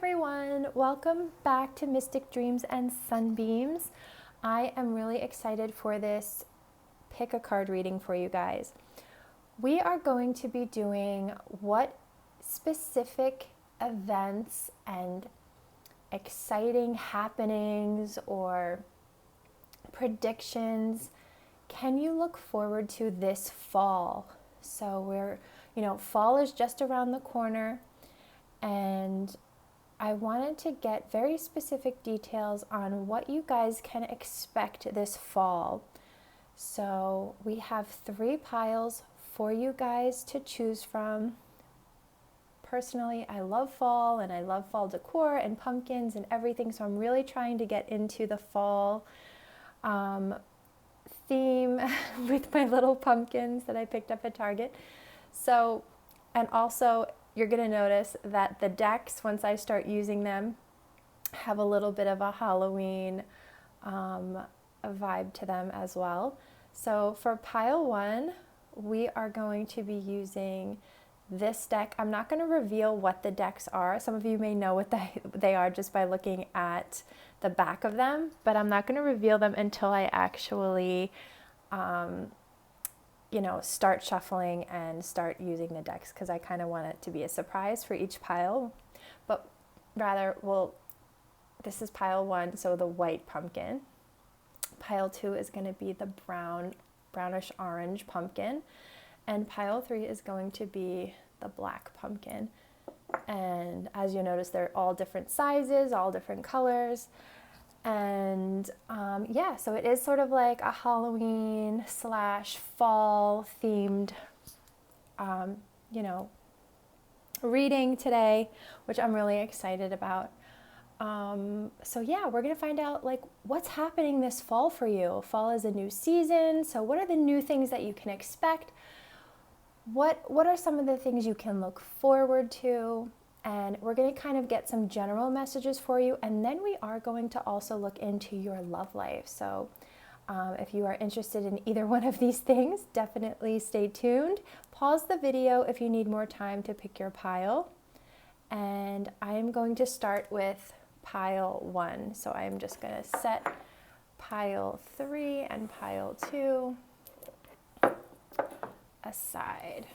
everyone, welcome back to Mystic Dreams and Sunbeams. I am really excited for this pick a card reading for you guys. We are going to be doing what specific events and exciting happenings or predictions can you look forward to this fall. So fall is just around the corner, and I wanted to get very specific details on what you guys can expect this fall. So we have 3 piles for you guys to choose from. Personally, I love fall and I love fall decor and pumpkins and everything, so I'm really trying to get into the fall theme with my little pumpkins that I picked up at Target. So, and also you're going to notice that the decks, once I start using them, have a little bit of a Halloween vibe to them as well. So for pile 1, we are going to be using this deck. I'm not going to reveal what the decks are. Some of you may know what they are just by looking at the back of them, but I'm not going to reveal them until I actually start shuffling and start using the decks, because I kind of want it to be a surprise for each pile. But rather, this is pile 1, so the white pumpkin. Pile 2 is going to be the brownish orange pumpkin, and pile 3 is going to be the black pumpkin. And as you notice, they're all different sizes, all different colors. And so it is sort of like a Halloween / fall themed, reading today, which I'm really excited about. We're going to find out what's happening this fall for you. Fall is a new season. So what are the new things that you can expect? What are some of the things you can look forward to? And we're going to kind of get some general messages for you. And then we are going to also look into your love life. So if you are interested in either one of these things, definitely stay tuned. Pause the video if you need more time to pick your pile. And I am going to start with pile 1. So I'm just going to set pile 3 and pile 2 aside.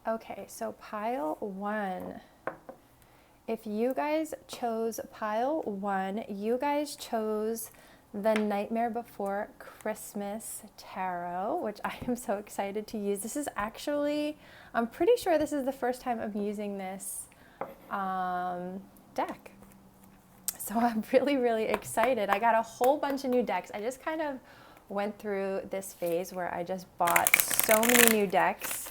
Okay, so pile 1. If you guys chose pile 1, you guys chose the Nightmare Before Christmas Tarot, which I am so excited to use. This is actually, I'm pretty sure this is the first time I'm using this deck. So I'm really, really excited. I got a whole bunch of new decks. I just kind of went through this phase where I just bought so many new decks.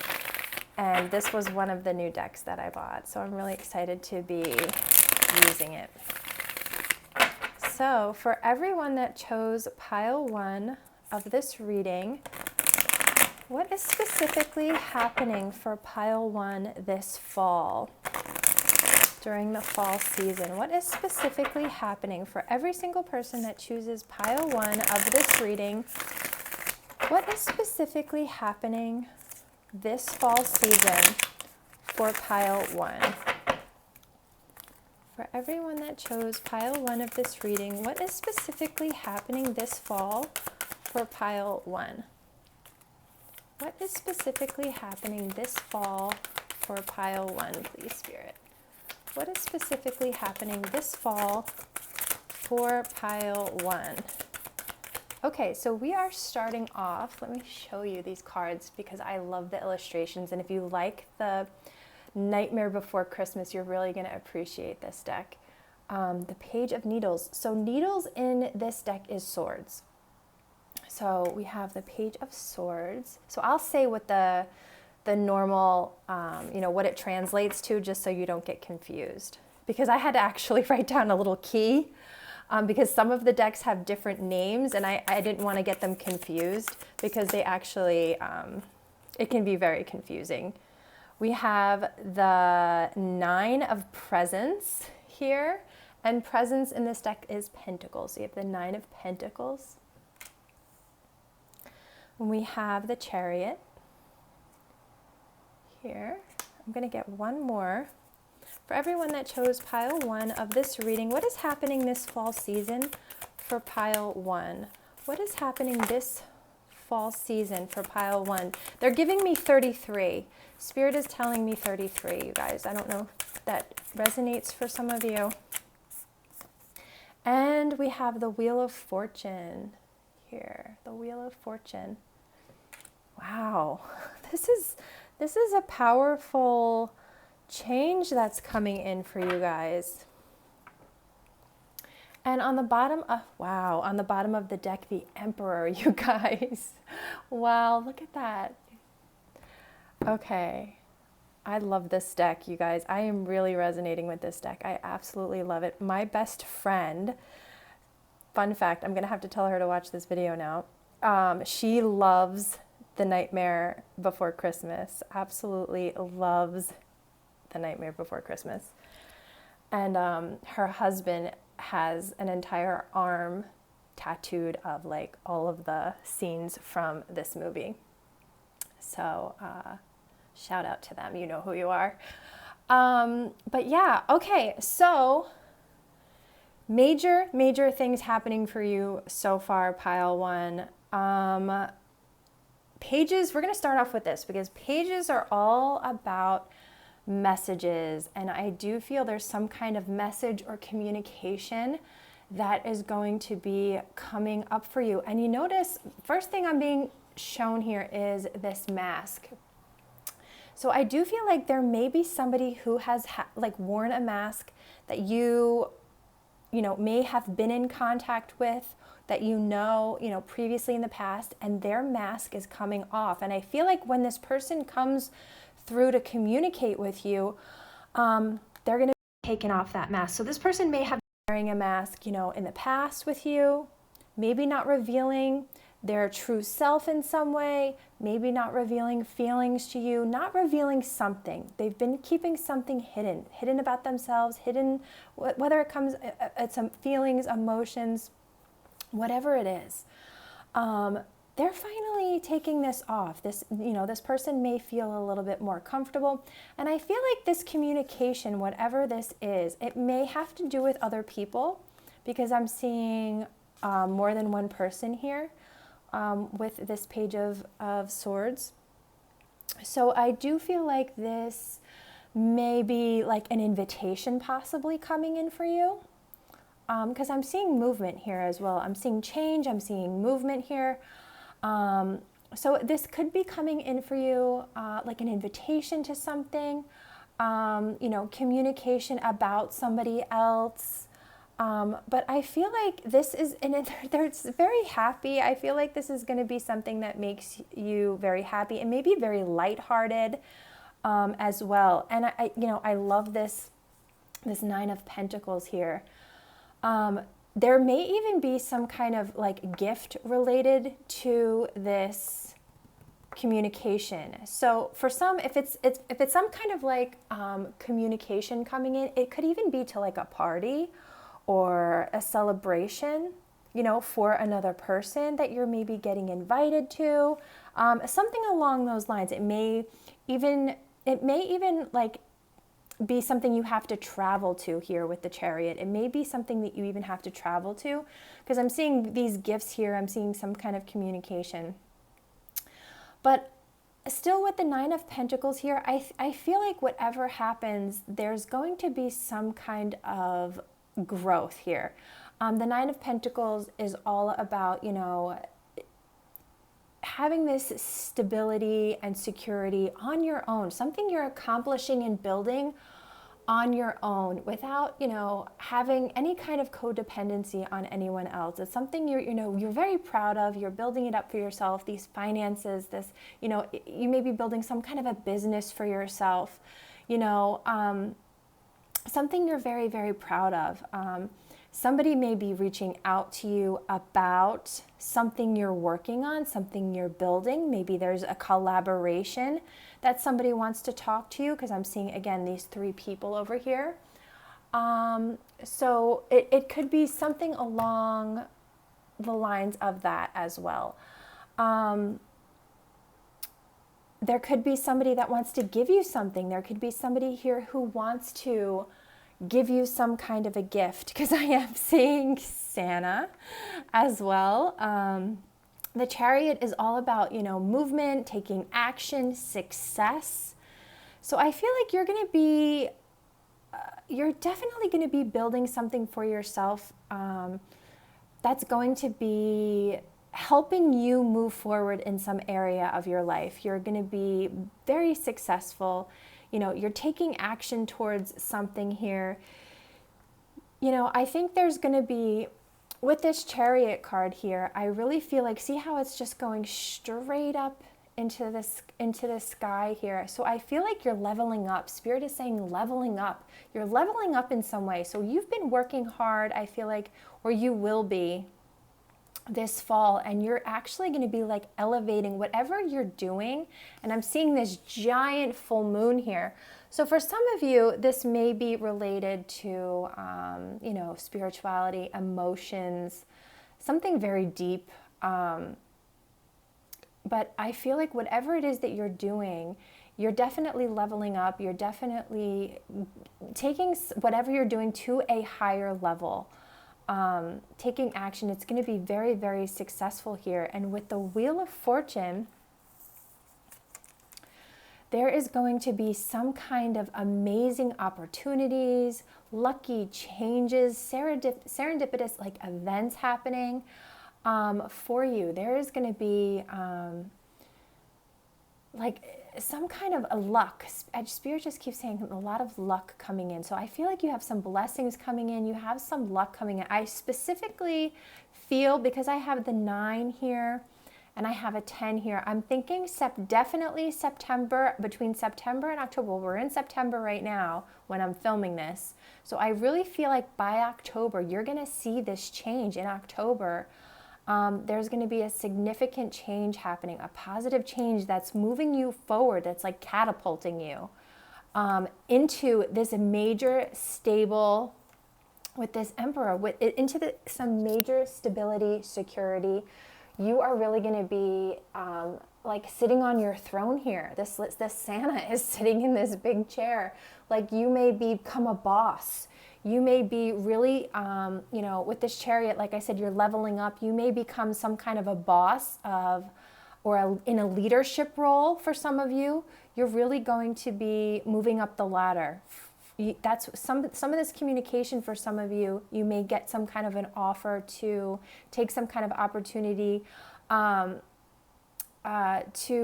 And this was one of the new decks that I bought. So I'm really excited to be using it. So for everyone that chose pile 1 of this reading, what is specifically happening for pile 1 this fall? During the fall season, what is specifically happening for every single person that chooses pile 1 of this reading? What is specifically happening this fall season for pile 1? For everyone that chose pile 1 of this reading, what is specifically happening this fall for pile 1? What is specifically happening this fall for pile 1, please, Spirit? What is specifically happening this fall for pile 1? Okay, so we are starting off. Let me show you these cards because I love the illustrations. And if you like the Nightmare Before Christmas, you're really going to appreciate this deck. The Page of Needles. So needles in this deck is swords. So we have the Page of Swords. So I'll say what the normal, what it translates to, just so you don't get confused. Because I had to actually write down a little key. Because some of the decks have different names, and I didn't want to get them confused because they actually, it can be very confusing. We have the 9 of Presents here, and Presents in this deck is Pentacles. So you have the 9 of Pentacles. We have the Chariot here. I'm going to get one more. For everyone that chose pile 1 of this reading, what is happening this fall season for pile 1? What is happening this fall season for pile 1? They're giving me 33. Spirit is telling me 33, you guys. I don't know if that resonates for some of you. And we have the Wheel of Fortune here. The Wheel of Fortune. Wow. This is a powerful change that's coming in for you guys. And on the bottom of, wow, on the bottom of the deck, the Emperor, you guys. Wow, look at that. Okay. I love this deck, you guys. I am really resonating with this deck. I absolutely love it. My best friend, fun fact, I'm going to have to tell her to watch this video now. She loves The Nightmare Before Christmas. Absolutely loves The Nightmare Before Christmas. And her husband has an entire arm tattooed of like all of the scenes from this movie. So shout out to them. You know who you are. But yeah, okay. So major things happening for you so far, pile 1. Pages, we're going to start off with this because pages are all about messages, and I do feel there's some kind of message or communication that is going to be coming up for you. And you notice, first thing I'm being shown here is this mask. So I do feel like there may be somebody who has like worn a mask that you know, may have been in contact with, that you know, previously in the past, and their mask is coming off. And I feel like when this person comes through to communicate with you, they're going to be taking off that mask. So this person may have been wearing a mask, in the past with you, maybe not revealing their true self in some way, maybe not revealing feelings to you, not revealing something. They've been keeping something hidden about themselves, hidden, whether it comes at some feelings, emotions, whatever it is. They're finally taking this off. This person may feel a little bit more comfortable. And I feel like this communication, whatever this is, it may have to do with other people, because I'm seeing more than one person here with this Page of Swords. So I do feel like this may be like an invitation possibly coming in for you. Because I'm seeing movement here as well. I'm seeing change, I'm seeing movement here. So this could be coming in for you like an invitation to something, communication about somebody else. But I feel like this is, and they're very happy. I feel like this is going to be something that makes you very happy and maybe very lighthearted as well. And I love this Nine of Pentacles here. There may even be some kind of like gift related to this communication. So for some, if it's some kind of like communication coming in, it could even be to like a party or a celebration, for another person that you're maybe getting invited to, something along those lines. It may even like be something you have to travel to here with the Chariot. It may be something that you even have to travel to, because I'm seeing these gifts here. I'm seeing some kind of communication. But still with the Nine of Pentacles here, I feel like whatever happens, there's going to be some kind of growth here. The Nine of Pentacles is all about, having this stability and security on your own, something you're accomplishing and building on your own without, having any kind of codependency on anyone else. It's something you're very proud of. You're building it up for yourself, these finances, this, you may be building some kind of a business for yourself, something you're very, very proud of. Somebody may be reaching out to you about something you're working on, something you're building. Maybe there's a collaboration that somebody wants to talk to you, because I'm seeing, again, these 3 people over here. So it could be something along the lines of that as well. there could be somebody that wants to give you something. There could be somebody here who wants to give you some kind of a gift, because I am seeing Santa as well. The Chariot is all about, you know, movement, taking action, success. So I feel like you're going to be, you're definitely going to be building something for yourself that's going to be helping you move forward in some area of your life. You're going to be very successful. You know, you're taking action towards something here. You know, I think there's going to be, with this Chariot card here, I really feel like, see how it's just going straight up into the sky here. So I feel like you're leveling up. Spirit is saying leveling up. You're leveling up in some way. So you've been working hard, I feel like, or you will be this fall, and you're actually going to be like elevating whatever you're doing. And I'm seeing this giant full moon here. So for some of you, this may be related to, you know, spirituality, emotions, something very deep. But I feel like whatever it is that you're doing, you're definitely leveling up. You're definitely taking whatever you're doing to a higher level. Taking action. It's going to be very, very successful here. And with the Wheel of Fortune, there is going to be some kind of amazing opportunities, lucky changes, serendipitous like events happening for you. There is going to be like some kind of a luck. Spirit just keeps saying a lot of luck coming in. So I feel like you have some blessings coming in. You have some luck coming in. I specifically feel, because I have the 9 here and I have a 10 here, I'm thinking definitely September, between September and October. Well, we're in September right now when I'm filming this. So I really feel like by October, you're going to see this change in October. There's going to be a significant change happening, a positive change that's moving you forward, that's like catapulting you into this major stable, with this Emperor, into some major stability, security. You are really going to be like sitting on your throne here. This Santa is sitting in this big chair. Like you may become a boss. You may be really, you know, with this Chariot, like I said, you're leveling up. You may become some kind of a boss in a leadership role for some of you. You're really going to be moving up the ladder. That's some of this communication for some of you. You may get some kind of an offer to take some kind of opportunity to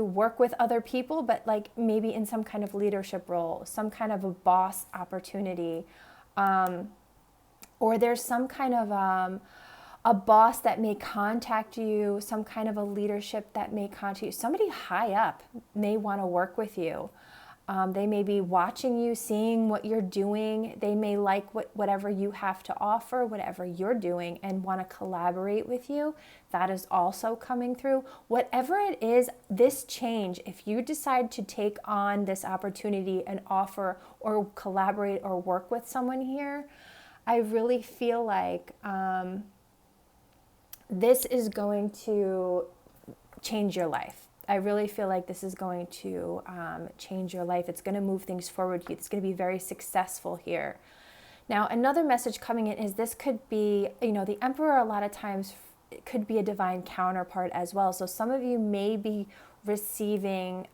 work with other people, but like maybe in some kind of leadership role, some kind of a boss opportunity. Or there's some kind of a boss that may contact you, some kind of a leadership that may contact you. Somebody high up may want to work with you. They may be watching you, seeing what you're doing. They may like whatever you have to offer, whatever you're doing, and want to collaborate with you. That is also coming through. Whatever it is, this change, if you decide to take on this opportunity and offer or collaborate or work with someone here, I really feel like this is going to change your life. I really feel like this is going to change your life. It's going to move things forward. It's going to be very successful here. Now, another message coming in is this could be, you know, the Emperor a lot of times it could be a divine counterpart as well. So some of you may be receiving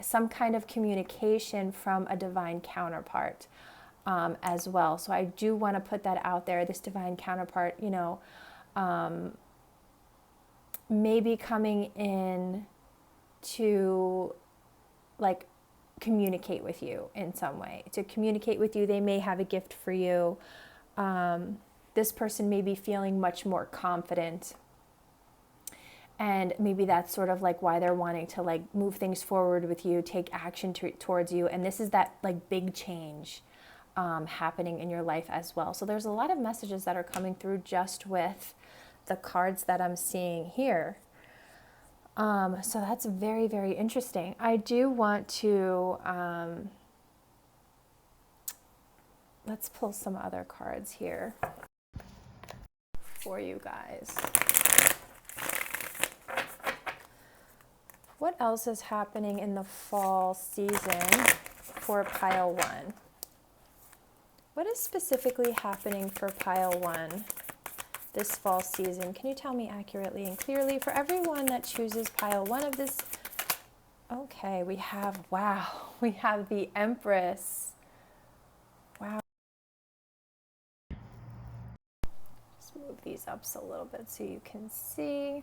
some kind of communication from a divine counterpart as well. So I do want to put that out there. This divine counterpart, you know, maybe coming in to like communicate with you in some way. To communicate with you, they may have a gift for you. This person may be feeling much more confident. And maybe that's sort of like why they're wanting to like move things forward with you, take action towards you. And this is that like big change happening in your life as well. So there's a lot of messages that are coming through just with the cards that I'm seeing here. So that's very, very interesting. I do want to, let's pull some other cards here for you guys. What else is happening in the fall season for pile one? What is specifically happening for pile one this fall season? Can you tell me accurately and clearly for everyone that chooses pile one of this? Okay, we have, wow, we have the Empress. Wow. Let's move these up a little bit so you can see.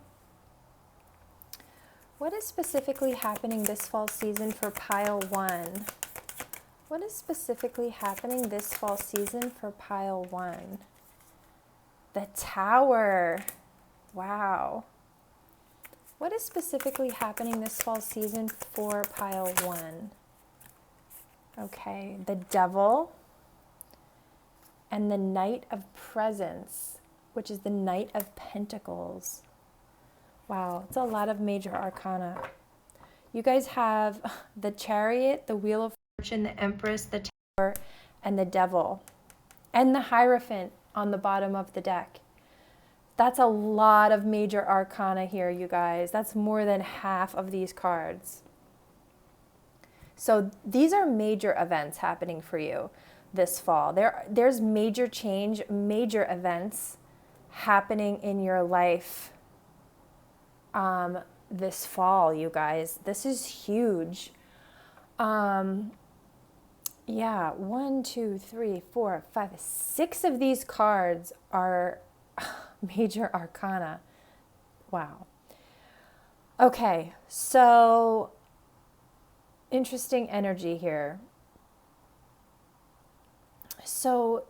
What is specifically happening this fall season for pile one? What is specifically happening this fall season for pile one? The Tower. Wow. What is specifically happening this fall season for pile one? Okay, the Devil and the Knight of Presence, which is the Knight of Pentacles. Wow, it's a lot of major arcana. You guys have the Chariot, the Wheel of Fortune, the Empress, the Tower, and the Devil, and the Hierophant on the bottom of the deck. That's a lot of major arcana here, you guys. That's more than half of these cards. So these are major events happening for you this fall. There's major change, major events happening in your life this fall, you guys. This is huge. Yeah, 1, 2, 3, 4, 5, 6 of these cards are major arcana. Wow. Okay, so interesting energy here. So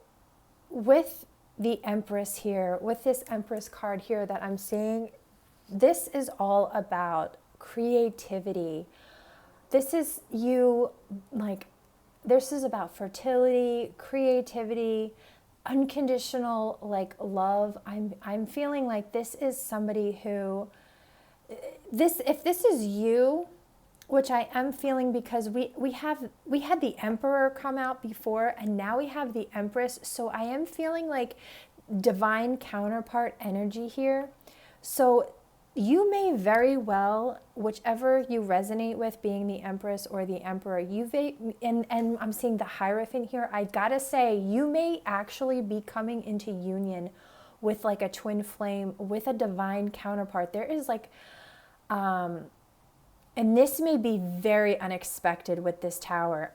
with the Empress here, with this Empress card here that I'm seeing, this is all about creativity. This is you, like, this is about fertility, creativity, unconditional, like, love. I'm feeling like this is somebody who, if this is you, which I am feeling, because we had the Emperor come out before, and now we have the Empress. So I am feeling like divine counterpart energy here. So you may very well, whichever you resonate with, being the Empress or the Emperor, and I'm seeing the Hierophant here. I gotta say, you may actually be coming into union with like a twin flame, with a divine counterpart. There is like, and this may be very unexpected with this Tower.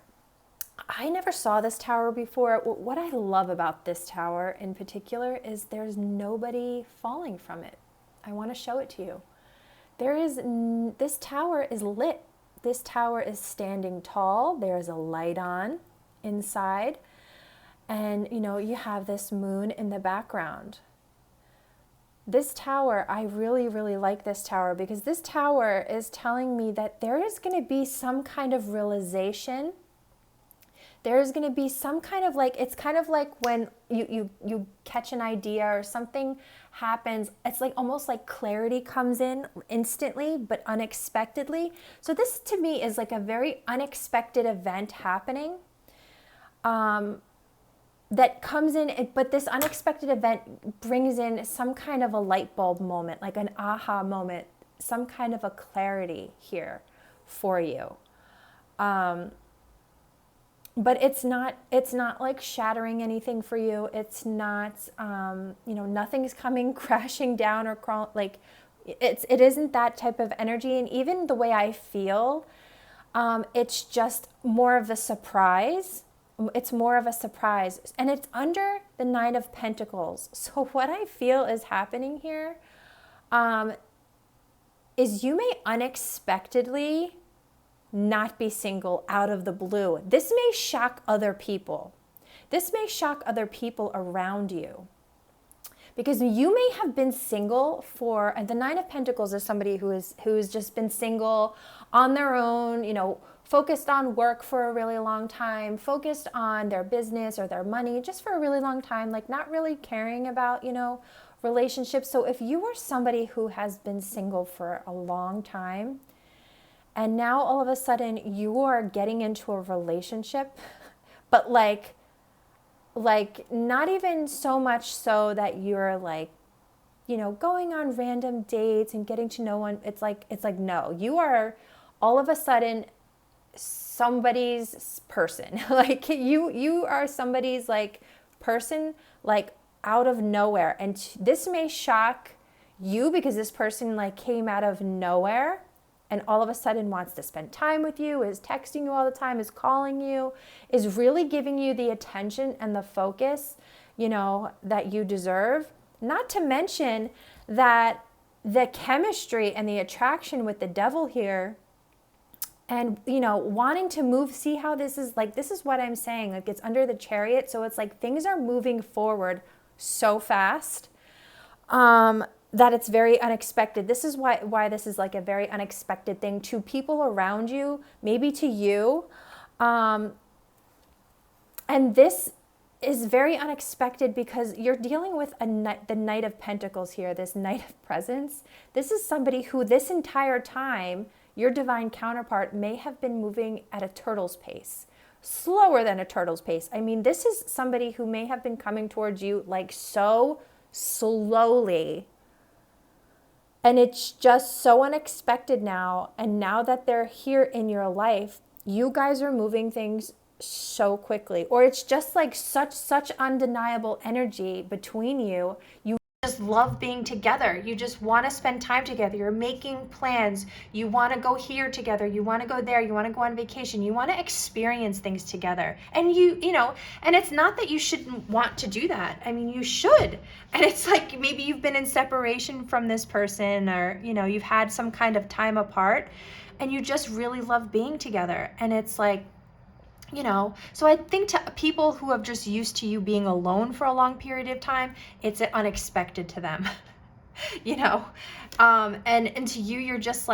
I never saw this Tower before. What I love about this Tower in particular is there's nobody falling from it. I want to show it to you. This Tower is lit. This Tower is standing tall. There is a light on inside. And, you know, you have this moon in the background. This Tower, I really, really like this Tower, because this Tower is telling me that there is going to be some kind of realization. There's going to be some kind of, like, it's kind of like when you catch an idea or something happens. It's like almost like clarity comes in instantly, but unexpectedly. So this to me is like a very unexpected event happening that comes in, but this unexpected event brings in some kind of a light bulb moment, like an aha moment, some kind of a clarity here for you. But it's not like shattering anything for you. It's not, you know, nothing's coming crashing down or crawl, like it isn't that type of energy. And even the way I feel, it's just more of a surprise. It's more of a surprise, and it's under the Nine of Pentacles. So what I feel is happening here, is you may unexpectedly not be single out of the blue. This may shock other people. This may shock other people around you, because you may have been single for, and the Nine of Pentacles is somebody who's just been single on their own, you know, focused on work for a really long time, focused on their business or their money just for a really long time, like not really caring about, you know, relationships. So if you are somebody who has been single for a long time, and now all of a sudden you are getting into a relationship, but like not even so much so that you're like, you know, going on random dates and getting to know one. It's like no, you are all of a sudden somebody's person. Like you are somebody's like person, like out of nowhere. And this may shock you because this person like came out of nowhere and all of a sudden wants to spend time with you, is texting you all the time, is calling you, is really giving you the attention and the focus, you know, that you deserve. Not to mention that the chemistry and the attraction with the devil here, and, you know, wanting to move, see how this is like, this is what I'm saying, like it's under the Chariot. So it's like things are moving forward so fast that it's very unexpected. This is why this is like a very unexpected thing to people around you, maybe to you. And this is very unexpected because you're dealing with the Knight of Pentacles here, this Knight of Presence. This is somebody who this entire time, your divine counterpart may have been moving at a turtle's pace, slower than a turtle's pace. I mean, this is somebody who may have been coming towards you like so slowly. And it's just so unexpected now. And now that they're here in your life, you guys are moving things so quickly. Or it's just like such undeniable energy between you. You just love being together. You just want to spend time together. You're making plans. You want to go here together. You want to go there. You want to go on vacation. You want to experience things together. And you know, and it's not that you shouldn't want to do that. I mean, you should. And it's like maybe you've been in separation from this person, or, you know, you've had some kind of time apart and you just really love being together. And it's like, you know, so I think to people who have just used to you being alone for a long period of time, it's unexpected to them, you know, and to you, you're just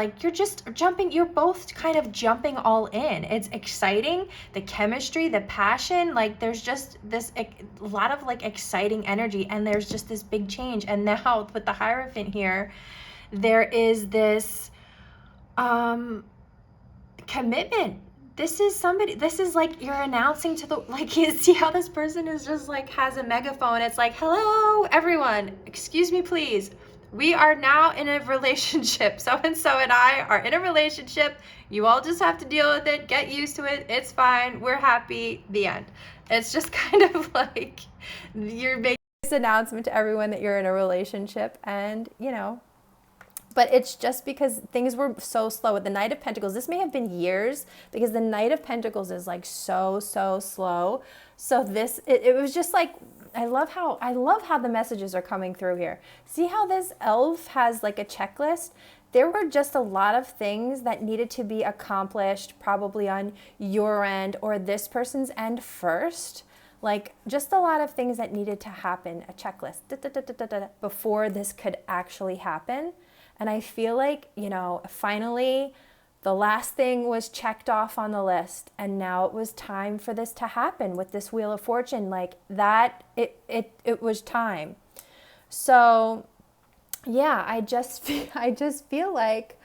jumping, you're both kind of jumping all in. It's exciting, the chemistry, the passion, like there's just this a lot of like exciting energy, and there's just this big change. And now with the Hierophant here, there is this commitment. This is somebody, this is like you're announcing to the, like, you see how this person is just like has a megaphone. It's like, hello, everyone, excuse me, please. We are now in a relationship. So-and-so and I are in a relationship. You all just have to deal with it. Get used to it. It's fine. We're happy. The end. It's just kind of like you're making this announcement to everyone that you're in a relationship, and, you know, but it's just because things were so slow with the Knight of Pentacles. This may have been years because the Knight of Pentacles is like so slow. So this, it was just like, I love how the messages are coming through here. See how this elf has like a checklist? There were just a lot of things that needed to be accomplished, probably on your end or this person's end first. Like just a lot of things that needed to happen, a checklist, before this could actually happen. And I feel like, you know, finally the last thing was checked off on the list, and now it was time for this to happen with this Wheel of Fortune. Like that, it was time. So yeah, I just feel like,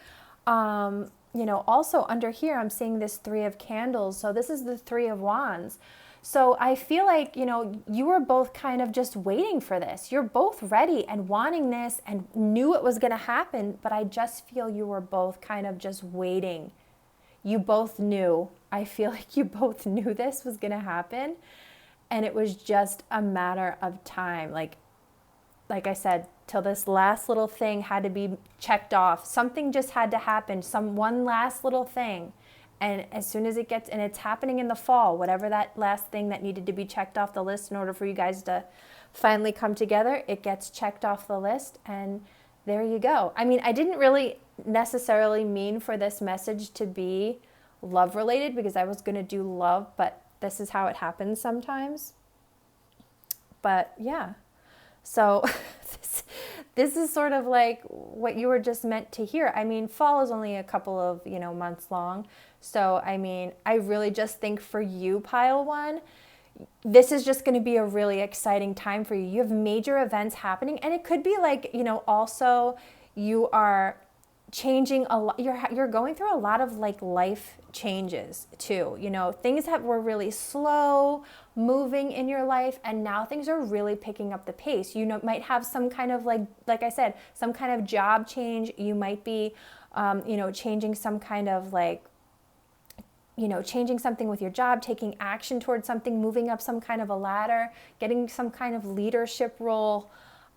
you know, also under here, I'm seeing this Three of Candles. So this is the Three of Wands. So I feel like, you know, you were both kind of just waiting for this. You're both ready and wanting this and knew it was going to happen, but I just feel you were both kind of just waiting. You both knew. I feel like you both knew this was going to happen, and it was just a matter of time. Like I said, till this last little thing had to be checked off. Something just had to happen, one last little thing. And as soon as it gets, and it's happening in the fall, whatever that last thing that needed to be checked off the list in order for you guys to finally come together, it gets checked off the list, and there you go. I mean, I didn't really necessarily mean for this message to be love related, because I was going to do love, but this is how it happens sometimes. But yeah, so this is sort of like what you were just meant to hear. I mean, fall is only a couple of, you know, months long. So, I mean, I really just think for you, Pile One, this is just going to be a really exciting time for you. You have major events happening, and it could be like, you know, also you are changing a lot. You're going through a lot of like life changes too. You know, things that were really slow moving in your life, and now things are really picking up the pace. You know, might have some kind of like I said, some kind of job change. You might be, you know, changing some kind of like, you know, changing something with your job, taking action towards something, moving up some kind of a ladder, getting some kind of leadership role.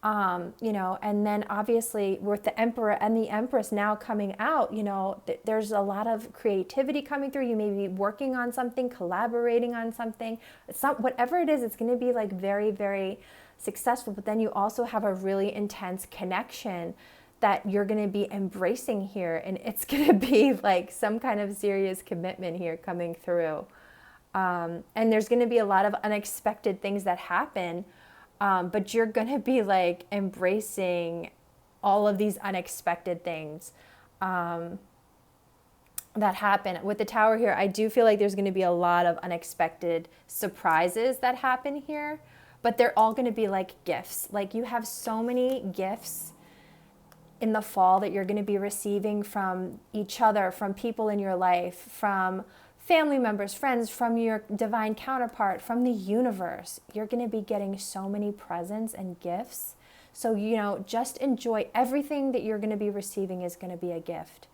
You know, and then obviously with the Emperor and the Empress now coming out, you know, there's a lot of creativity coming through. You may be working on something, collaborating on something. It's not, whatever it is, it's going to be like very, very successful. But then you also have a really intense connection that you're going to be embracing here. And it's going to be like some kind of serious commitment here coming through. And there's going to be a lot of unexpected things that happen. But you're going to be like embracing all of these unexpected things that happen. With the Tower here, I do feel like there's going to be a lot of unexpected surprises that happen here, but they're all going to be like gifts. Like you have so many gifts in the fall that you're going to be receiving from each other, from people in your life, from family members, friends, from your divine counterpart, from the universe. You're going to be getting so many presents and gifts. So, you know, just enjoy everything that you're going to be receiving is going to be a gift.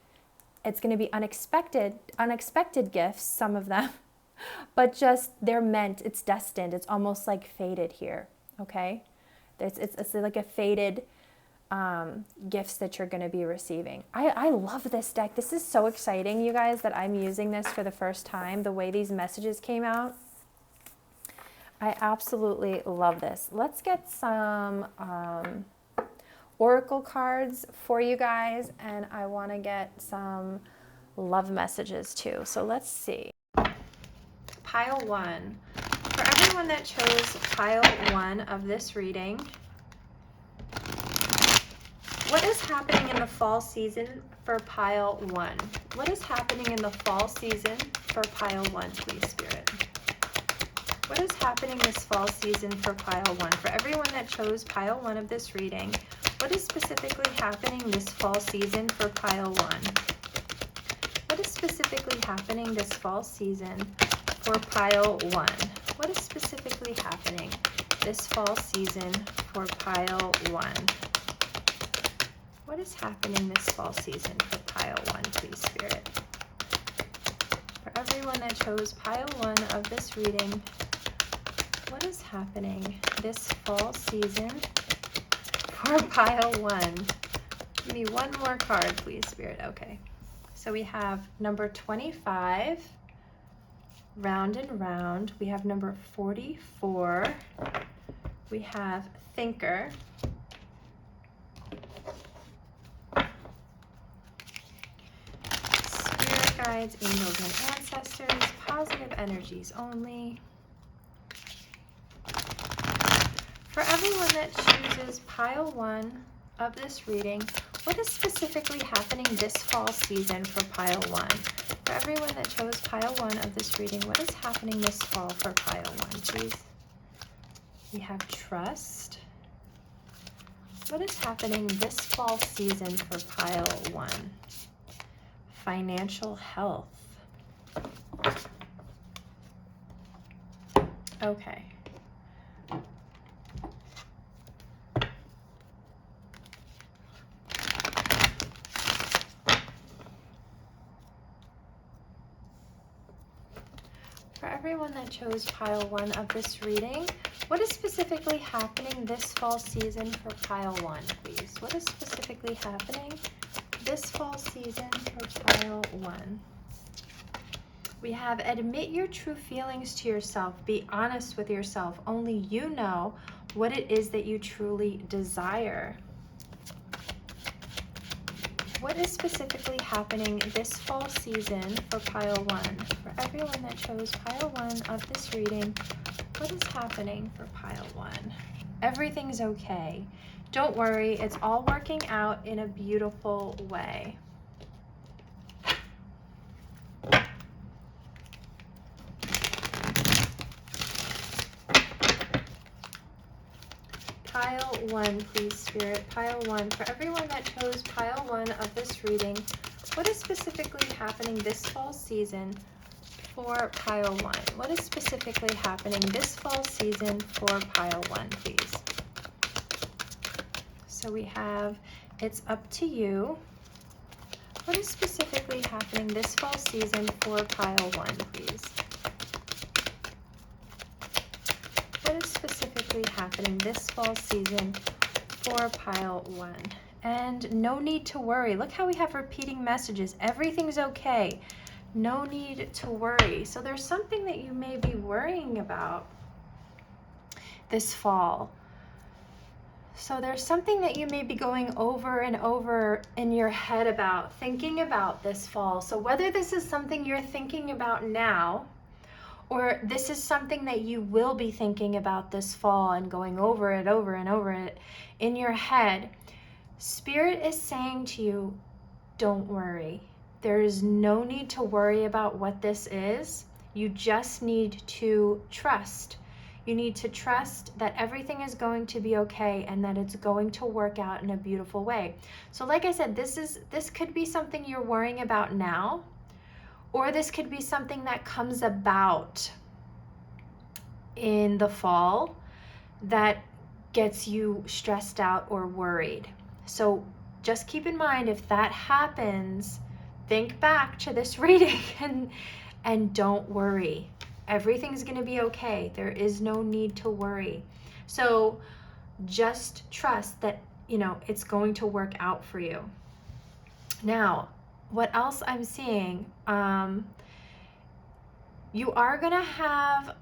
It's going to be unexpected gifts, some of them, but just they're meant, it's destined. It's almost like fated here, okay? It's like a fated gifts that you're going to be receiving. I love this deck. This is so exciting, you guys, that I'm using this for the first time. The way these messages came out, I absolutely love this. Let's get some oracle cards for you guys, and I want to get some love messages too. So let's see. Pile 1. For everyone that chose pile 1 of this reading, what is happening in the fall season for pile 1? What is happening in the fall season for pile 1, please, Spirit? What is happening this fall season for pile 1? For everyone that chose pile 1 of this reading, what is specifically happening this fall season for pile 1? What is specifically happening this fall season for pile 1? What is specifically happening this fall season for pile 1? What is happening this fall season for pile 1, please, Spirit? For everyone that chose pile 1 of this reading, what is happening this fall season for pile 1? Give me one more card, please, Spirit. Okay. So we have number 25, round and round. We have number 44. We have thinker. Guides, angels, and ancestors, positive energies only. For everyone that chooses pile 1 of this reading, what is specifically happening this fall season for pile 1? For everyone that chose pile 1 of this reading, what is happening this fall for pile 1, please? We have trust. What is happening this fall season for pile 1? Financial health. Okay. For everyone that chose pile 1 of this reading, what is specifically happening this fall season for pile 1, please? What is specifically happening this fall season for pile 1? We have admit your true feelings to yourself. Be honest with yourself. Only you know what it is that you truly desire. What is specifically happening this fall season for pile 1? For everyone that chose pile 1 of this reading, what is happening for pile 1? Everything's okay. Don't worry, it's all working out in a beautiful way. pile 1, please, Spirit. Pile 1. For everyone that chose pile 1 of this reading, what is specifically happening this fall season for pile 1? What is specifically happening this fall season for pile 1, please? So we have, it's up to you. What is specifically happening this fall season for pile 1, please? What is specifically happening this fall season for pile 1? And no need to worry. Look how we have repeating messages. Everything's okay. No need to worry. So there's something that you may be worrying about this fall. So there's something that you may be going over and over in your head about, thinking about this fall. So whether this is something you're thinking about now, or this is something that you will be thinking about this fall and going over it, over and over it in your head, Spirit is saying to you, don't worry. There is no need to worry about what this is. You just need to trust. You need to trust that everything is going to be okay and that it's going to work out in a beautiful way. So like I said, this could be something you're worrying about now, or this could be something that comes about in the fall that gets you stressed out or worried. So just keep in mind, if that happens, think back to this reading and don't worry. Everything's going to be okay. There is no need to worry. So just trust that, it's going to work out for you. Now, what else I'm seeing, you are going to have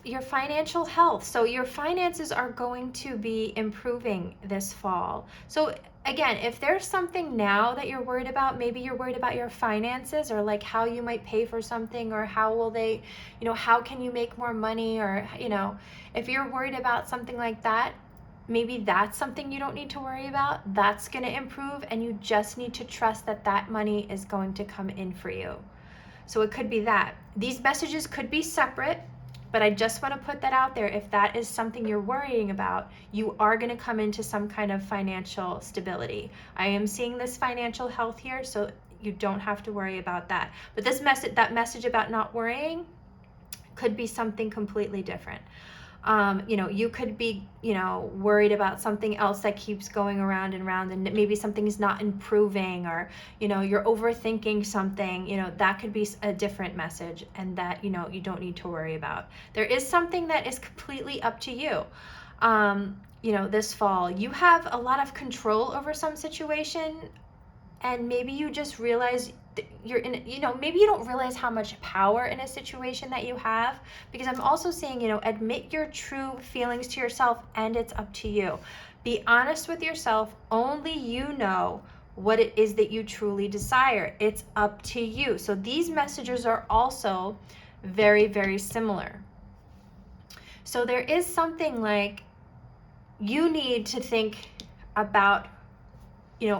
your financial health. So your finances are going to be improving this fall. So again, if there's something now that you're worried about, maybe you're worried about your finances, or like how you might pay for something, or how will they, how can you make more money, or, if you're worried about something like that, maybe that's something you don't need to worry about. That's going to improve, and you just need to trust that that money is going to come in for you. So it could be that. These messages could be separate, but I just want to put that out there. If that is something you're worrying about, you are going to come into some kind of financial stability. I am seeing this financial health here, so you don't have to worry about that. But this message, that message about not worrying, could be something completely different. You could be, worried about something else that keeps going around and around, and maybe something's not improving, or, you're overthinking something, that could be a different message, and that, you don't need to worry about. There is something that is completely up to you. This fall, you have a lot of control over some situation, and maybe you just realize you're in, maybe you don't realize how much power in a situation that you have, because I'm also seeing, admit your true feelings to yourself, and it's up to you. Be honest with yourself. Only you know what it is that you truly desire. It's up to you. So these messages are also very, very similar. So there is something like you need to think about,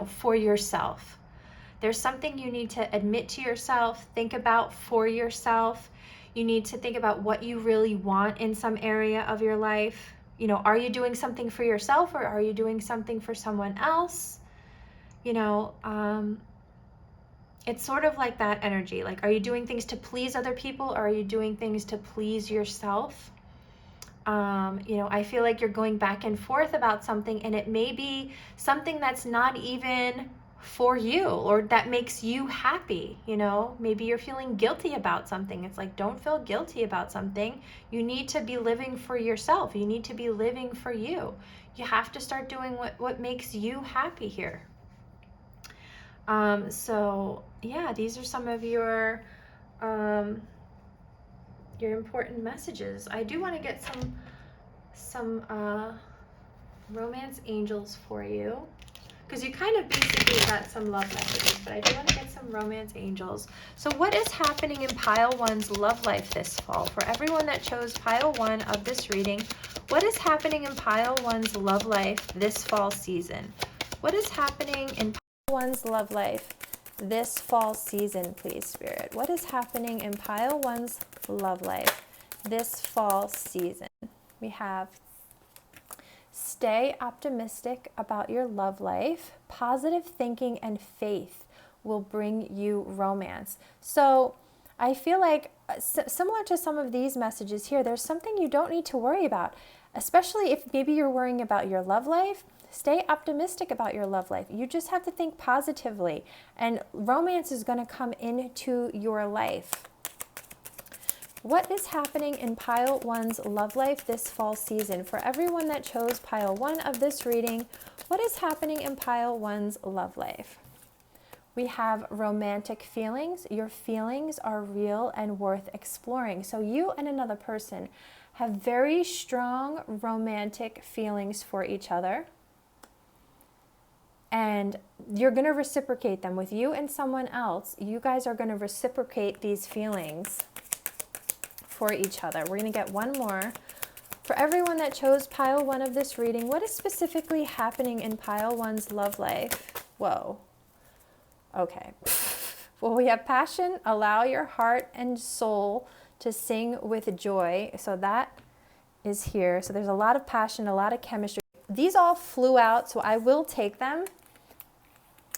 for yourself. There's something you need to admit to yourself, think about for yourself. You need to think about what you really want in some area of your life. Are you doing something for yourself, or are you doing something for someone else? It's sort of like that energy. Like, are you doing things to please other people, or are you doing things to please yourself? I feel like you're going back and forth about something, and it may be something that's not even for you, or that makes you happy. Maybe you're feeling guilty about something. It's like, don't feel guilty about something. You need to be living for yourself. You need to be living for you. You have to start doing what makes you happy here. So yeah, these are some of your important messages. I do want to get some romance angels for you, because you kind of basically got some love messages, but I do want to get some romance angels. So what is happening in pile 1's love life this fall? For everyone that chose pile 1 of this reading, what is happening in pile 1's love life this fall season? What is happening in pile 1's love life this fall season, please, Spirit? What is happening in pile 1's love life this fall season? We have Stay optimistic about your love life. Positive thinking and faith will bring you romance. So I feel like similar to some of these messages here, there's something you don't need to worry about, especially if maybe you're worrying about your love life. Stay optimistic about your love life. You just have to think positively, and romance is going to come into your life. What is happening in pile 1's love life this fall season? For everyone that chose pile 1 of this reading, what is happening in pile 1's love life? We have romantic feelings. Your feelings are real and worth exploring. So you and another person have very strong romantic feelings for each other. And you're going to reciprocate them with you and someone else. You guys are going to reciprocate these feelings for each other. We're going to get one more. For everyone that chose pile 1 of this reading, what is specifically happening in pile 1's love life? Whoa. Okay. Well, we have passion. Allow your heart and soul to sing with joy. So that is here. So there's a lot of passion, a lot of chemistry. These all flew out, so I will take them.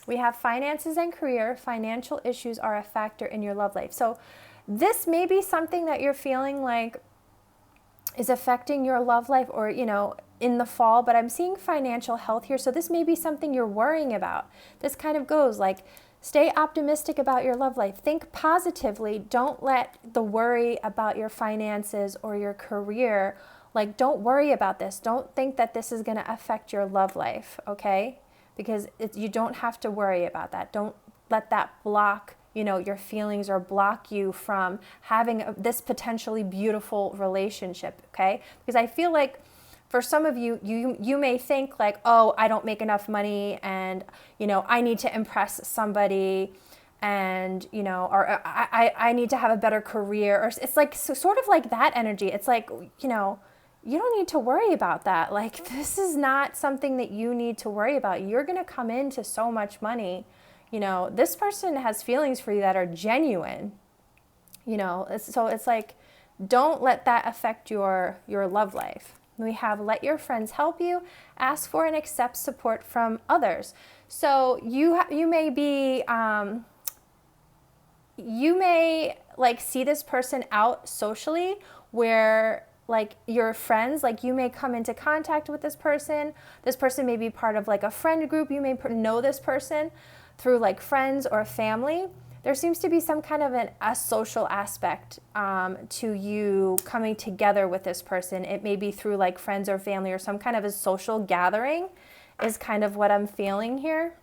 We have finances and career. Financial issues are a factor in your love life. So this may be something that you're feeling like is affecting your love life, or, you know, in the fall, but I'm seeing financial health here. So this may be something you're worrying about. This kind of goes like, stay optimistic about your love life. Think positively. Don't let the worry about your finances or your career, like, don't worry about this. Don't think that this is going to affect your love life, okay? Because you don't have to worry about that. Don't let that block, you know, your feelings, or block you from having this potentially beautiful relationship, okay? Because I feel like for some of you, you may think like, oh, I don't make enough money, and, you know, I need to impress somebody, and, you know, or I need to have a better career, or it's like sort of like that energy. It's like, you know, you don't need to worry about that. Like, this is not something that you need to worry about. You're going to come into so much money. You know, this person has feelings for you that are genuine, you know, so it's like, don't let that affect your love life. We have let your friends help you, ask for and accept support from others. So you may be, you may like see this person out socially, where like your friends, like you may come into contact with this person. This person may be part of like a friend group. You may know this person through like friends or family. There seems to be some kind of a social aspect to you coming together with this person. It may be through like friends or family, or some kind of a social gathering is kind of what I'm feeling here.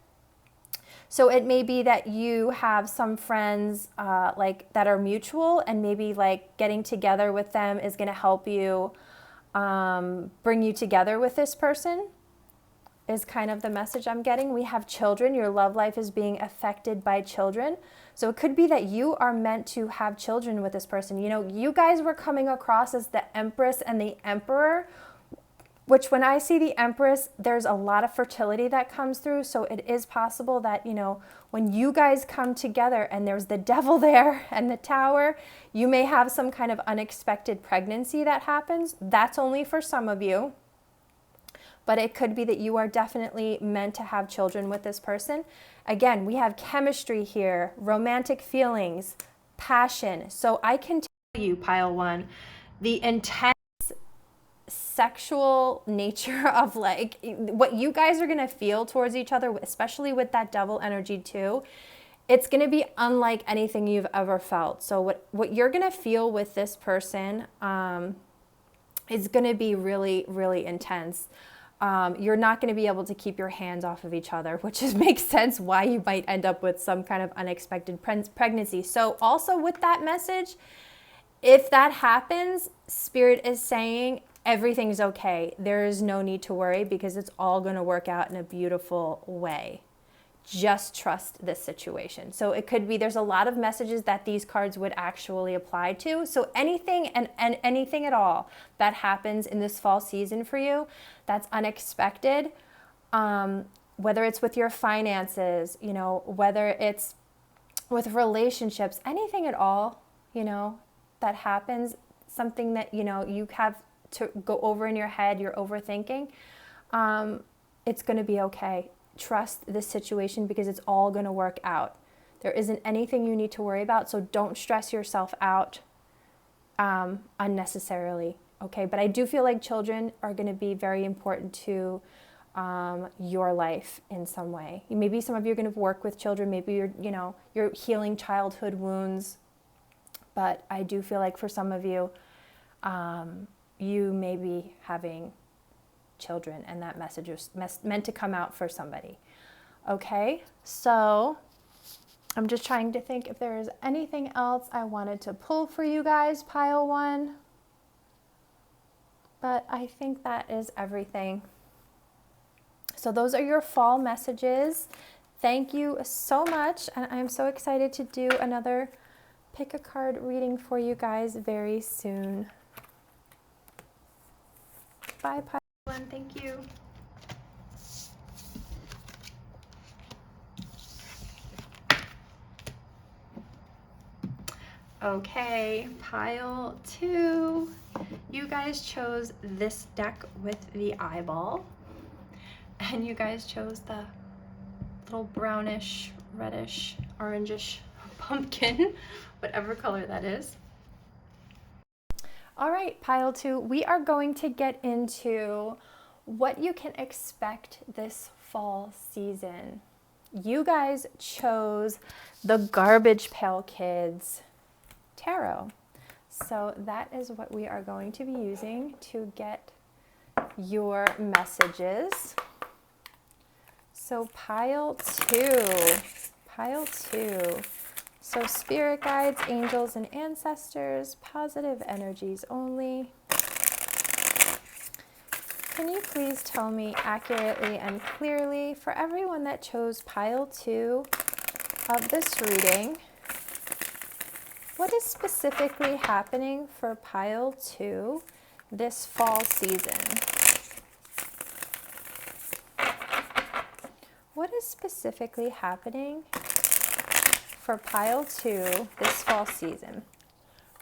So it may be that you have some friends like that are mutual, and maybe like getting together with them is going to help you bring you together with this person, is kind of the message I'm getting. We have children. Your love life is being affected by children. So it could be that you are meant to have children with this person. You know, you guys were coming across as the Empress and the Emperor, which when I see the Empress, there's a lot of fertility that comes through. So it is possible that, you know, when you guys come together and there's the Devil there and the Tower, you may have some kind of unexpected pregnancy that happens. That's only for some of you. But it could be that you are definitely meant to have children with this person. Again, we have chemistry here, romantic feelings, passion. So I can tell you, pile 1, the intense sexual nature of like what you guys are going to feel towards each other, especially with that Devil energy too. It's going to be unlike anything you've ever felt. So what you're going to feel with this person is going to be really, really intense. You're not going to be able to keep your hands off of each other, which makes sense why you might end up with some kind of unexpected pregnancy. So also with that message, if that happens, Spirit is saying everything's okay. There is no need to worry, because it's all going to work out in a beautiful way. Just trust this situation. So it could be, there's a lot of messages that these cards would actually apply to. So anything and anything at all that happens in this fall season for you that's unexpected, whether it's with your finances, you know, whether it's with relationships, anything at all, you know, that happens, something that, you know, you have to go over in your head, you're overthinking, It's going to be okay. Trust this situation because it's all going to work out. There isn't anything you need to worry about, so don't stress yourself out unnecessarily, okay? But I do feel like children are going to be very important to your life in some way. Maybe some of you are going to work with children. Maybe you're healing childhood wounds. But I do feel like for some of you, you may be having children, and that message is meant to come out for somebody. Okay, so I'm just trying to think if there is anything else I wanted to pull for you guys, pile one. But I think that is everything. So those are your fall messages. Thank you so much, and I'm so excited to do another pick a card reading for you guys very soon. Bye, pile one. Thank you. Okay, pile two. You guys chose this deck with the eyeball, and you guys chose the little brownish, reddish, orangish pumpkin, whatever color that is. All right, pile two, we are going to get into what you can expect this fall season. You guys chose the Garbage Pail Kids Tarot. So that is what we are going to be using to get your messages. So pile two. So spirit guides, angels, and ancestors, positive energies only. Can you please tell me accurately and clearly, for everyone that chose pile two of this reading, what is specifically happening for pile two this fall season? What is specifically happening for pile two this fall season?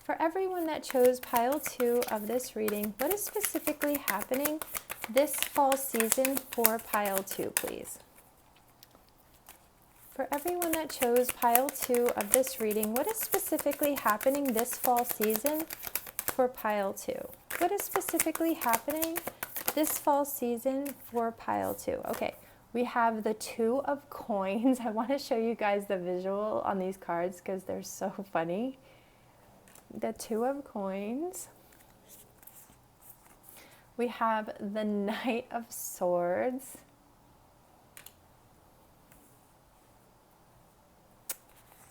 For everyone that chose pile two of this reading, what is specifically happening this fall season for pile two, please? For everyone that chose pile two of this reading, what is specifically happening this fall season for pile two? What is specifically happening this fall season for pile two? Okay, we have the Two of Coins. I want to show you guys the visual on these cards because they're so funny. The Two of Coins. We have the Knight of Swords.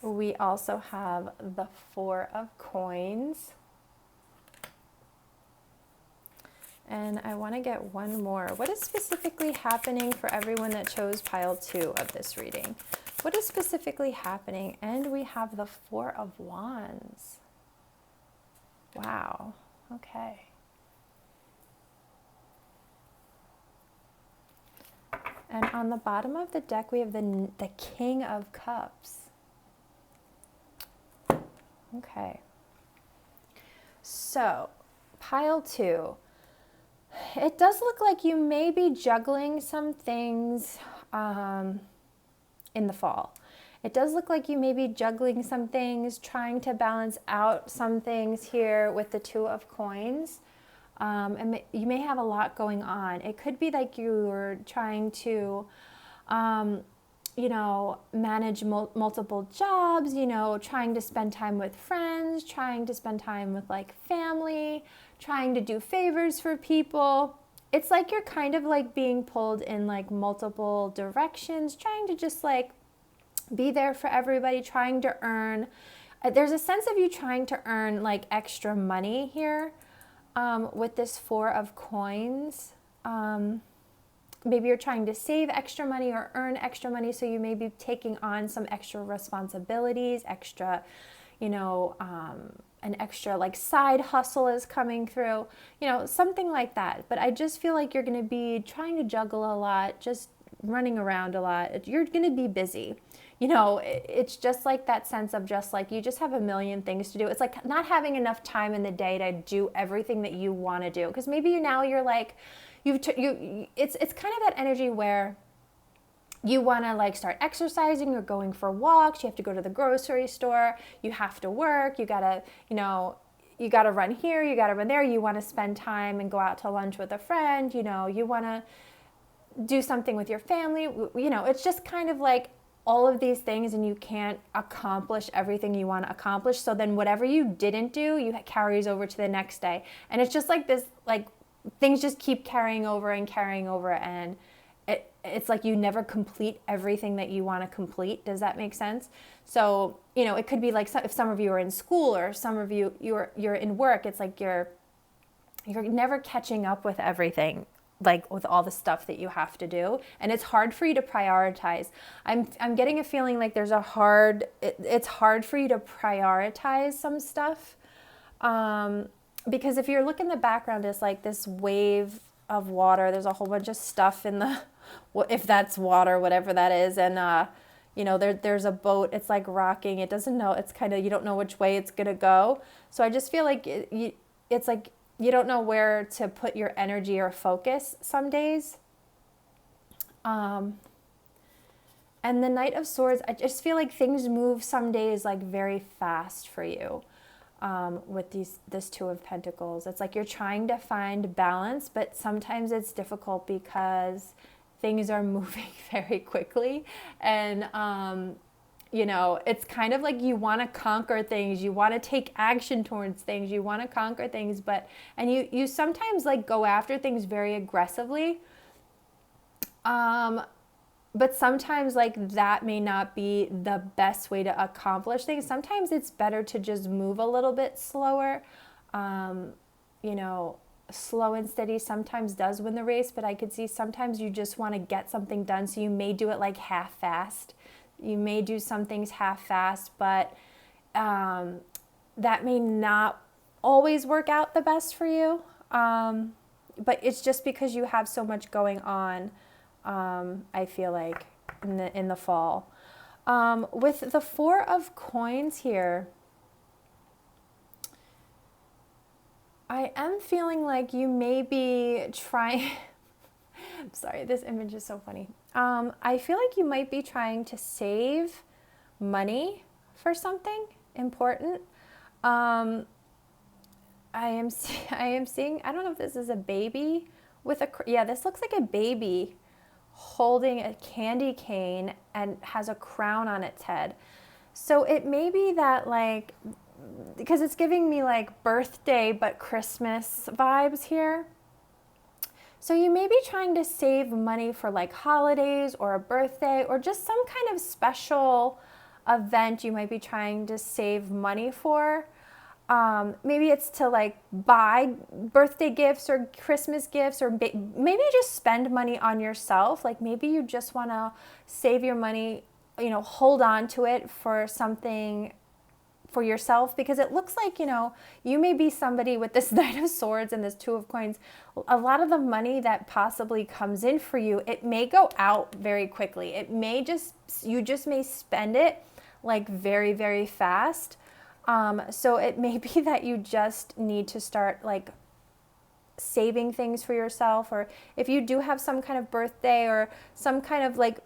We also have the Four of Coins. And I want to get one more. What is specifically happening for everyone that chose pile two of this reading? What is specifically happening? And we have the Four of Wands. Wow. Okay. And on the bottom of the deck, we have the King of Cups. Okay. So, pile two. It does look like you may be juggling some things in the fall. It does look like you may be juggling some things, trying to balance out some things here with the Two of Coins. And you may have a lot going on. It could be like you're trying to, manage multiple jobs, trying to spend time with friends, trying to spend time with like family, trying to do favors for people. It's like you're kind of like being pulled in like multiple directions, trying to just like be there for everybody, trying to earn. There's a sense of you trying to earn like extra money here with this Four of Coins. Maybe you're trying to save extra money or earn extra money, so you may be taking on some extra responsibilities, extra, an extra like side hustle is coming through, something like that. But I just feel like you're going to be trying to juggle a lot, just running around a lot. You're going to be busy. you know, it's just like that sense of just like you just have a million things to do. It's like not having enough time in the day to do everything that you want to do. Because maybe now you're like, it's kind of that energy where you want to like start exercising or going for walks. You have to go to the grocery store. You have to work. You got to, you know, you got to run here. You got to run there. You want to spend time and go out to lunch with a friend. You know, you want to do something with your family. You know, it's just kind of like all of these things, and you can't accomplish everything you want to accomplish. So then whatever you didn't do, you carries over to the next day. And it's just like this, like things just keep carrying over, and it's like you never complete everything that you want to complete. Does that make sense? So, you know, it could be like if some of you are in school, or some of you're in work, it's like you're never catching up with everything, like with all the stuff that you have to do, and it's hard for you to prioritize. I'm getting a feeling like there's it's hard for you to prioritize some stuff, because if you look in the background, it's like this wave of water. There's a whole bunch of stuff in the, if that's water, whatever that is, and you know, there's a boat. It's like rocking. It doesn't know. It's kind of, you don't know which way it's gonna go. So I just feel like it's like you don't know where to put your energy or focus some days. And the Knight of Swords, I just feel like things move some days like very fast for you. With this Two of Pentacles, it's like you're trying to find balance, but sometimes it's difficult because things are moving very quickly, and you know, it's kind of like you want to conquer things, you want to take action towards things, you want to conquer things, and you sometimes like go after things very aggressively, but sometimes like that may not be the best way to accomplish things. Sometimes it's better to just move a little bit slower. You know, slow and steady sometimes does win the race, but I could see sometimes you just want to get something done. So you may do it like half-fast. You may do some things half-fast, but that may not always work out the best for you. But it's just because you have so much going on. I feel like in the fall. With the Four of Coins here, I am feeling like you may be trying, I'm sorry, this image is so funny. I feel like you might be trying to save money for something important. I am seeing, I don't know if this is a baby with yeah, this looks like a baby holding a candy cane and has a crown on its head. So it may be that like, because it's giving me like birthday but Christmas vibes here. So you may be trying to save money for like holidays or a birthday or just some kind of special event you might be trying to save money for. Maybe it's to like buy birthday gifts or Christmas gifts, or maybe just spend money on yourself. Like maybe you just want to save your money, you know, hold on to it for something for yourself, because it looks like, you know, you may be somebody with this Knight of Swords and this Two of Coins. A lot of the money that possibly comes in for you, it may go out very quickly. It may you just may spend it like very, very fast. So it may be that you just need to start like saving things for yourself, or if you do have some kind of birthday or some kind of like,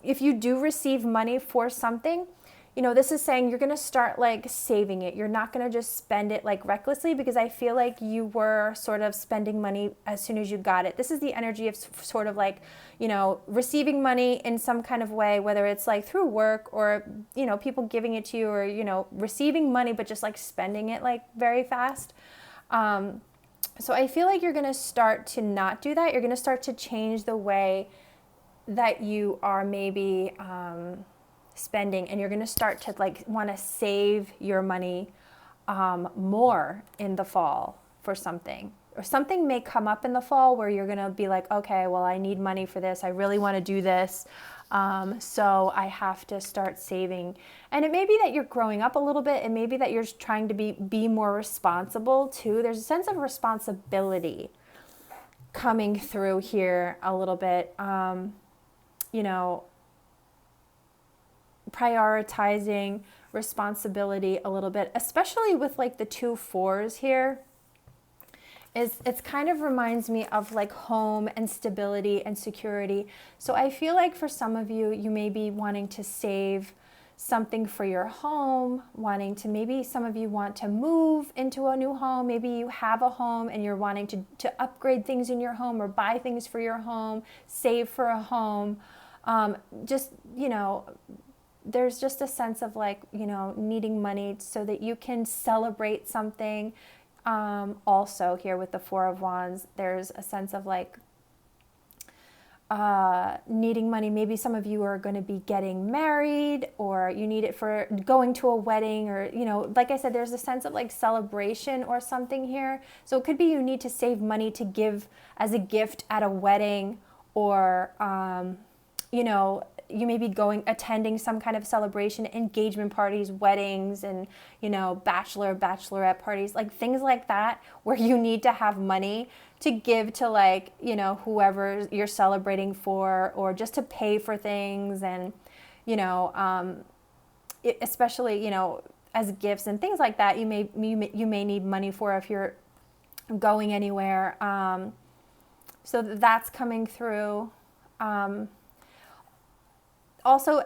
if you do receive money for something, you know, this is saying you're going to start like saving it. You're not going to just spend it like recklessly, because I feel like you were sort of spending money as soon as you got it. This is the energy of sort of like, you know, receiving money in some kind of way, whether it's like through work or, you know, people giving it to you, or, you know, receiving money, but just like spending it like very fast. So I feel like you're going to start to not do that. You're going to start to change the way that you are maybe, spending, and you're going to start to like want to save your money more in the fall for something, or something may come up in the fall where you're going to be like, okay, well, I need money for this. I really want to do this. So I have to start saving. And it may be that you're growing up a little bit. It may be that you're trying to be more responsible too. There's a sense of responsibility coming through here a little bit. You know, prioritizing responsibility a little bit, especially with like the 2 4s here. It's kind of reminds me of like home and stability and security. So I feel like for some of you, you may be wanting to save something for your home, wanting to, maybe some of you want to move into a new home. Maybe you have a home and you're wanting to upgrade things in your home or buy things for your home, save for a home. Just, you know, there's just a sense of like, you know, needing money so that you can celebrate something. Also here with the 4 of Wands, there's a sense of like needing money. Maybe some of you are going to be getting married, or you need it for going to a wedding, or, you know, like I said, there's a sense of like celebration or something here. So it could be you need to save money to give as a gift at a wedding, or, you know, you may be attending some kind of celebration, engagement parties, weddings, and, you know, bachelorette parties, like things like that, where you need to have money to give to, like, you know, whoever you're celebrating for, or just to pay for things. And, you know, especially, you know, as gifts and things like that, you may need money for if you're going anywhere. So that's coming through. Also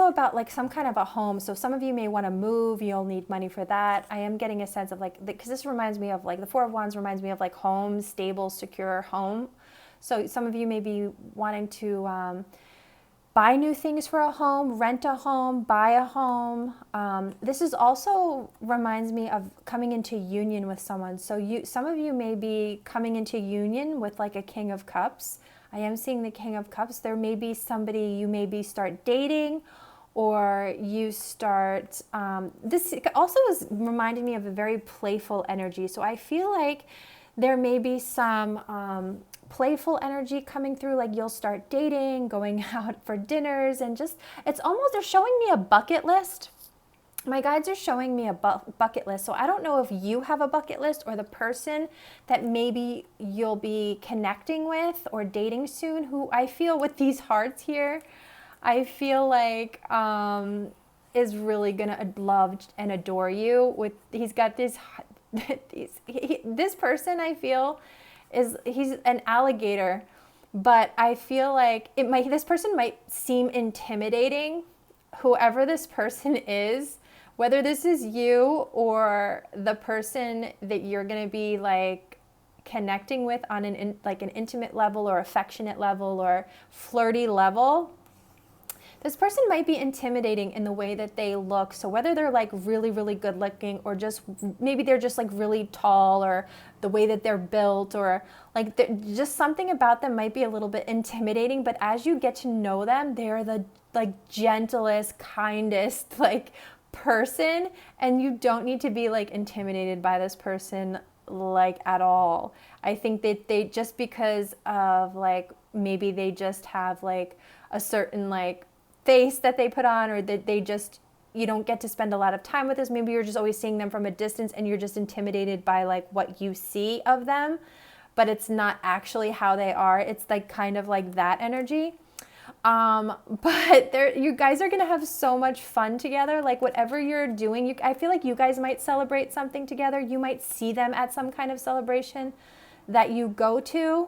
about like some kind of a home. So some of you may want to move, you'll need money for that. I am getting a sense of like, because this reminds me of like the 4 of Wands reminds me of like home, stable, secure home. So some of you may be wanting to buy new things for a home, rent a home, buy a home. This is also reminds me of coming into union with someone. So some of you may be coming into union with like a King of Cups. I am seeing the King of Cups. There may be somebody you maybe start dating, or you start, this also is reminding me of a very playful energy. So I feel like there may be some playful energy coming through, like you'll start dating, going out for dinners, and just, it's almost, they're showing me a bucket list. My guides are showing me a bucket list. So I don't know if you have a bucket list, or the person that maybe you'll be connecting with or dating soon, who I feel with these hearts here, I feel like is really gonna love and adore you. He's got this, this person I feel he's an alligator, but I feel like this person might seem intimidating. Whoever this person is, whether this is you or the person that you're going to be like connecting with on an intimate level or affectionate level or flirty level, this person might be intimidating in the way that they look. So whether they're like really, really good looking, or just maybe they're just like really tall, or the way that they're built, or like just something about them might be a little bit intimidating. But as you get to know them, they're the like gentlest, kindest, like person, and you don't need to be like intimidated by this person like at all. I think that they just, because of like maybe they just have like a certain like face that they put on, or that they just, you don't get to spend a lot of time with us. Maybe you're just always seeing them from a distance and you're just intimidated by like what you see of them, but it's not actually how they are. It's like kind of like that energy. But you guys are going to have so much fun together. Like whatever you're doing, I feel like you guys might celebrate something together. You might see them at some kind of celebration that you go to,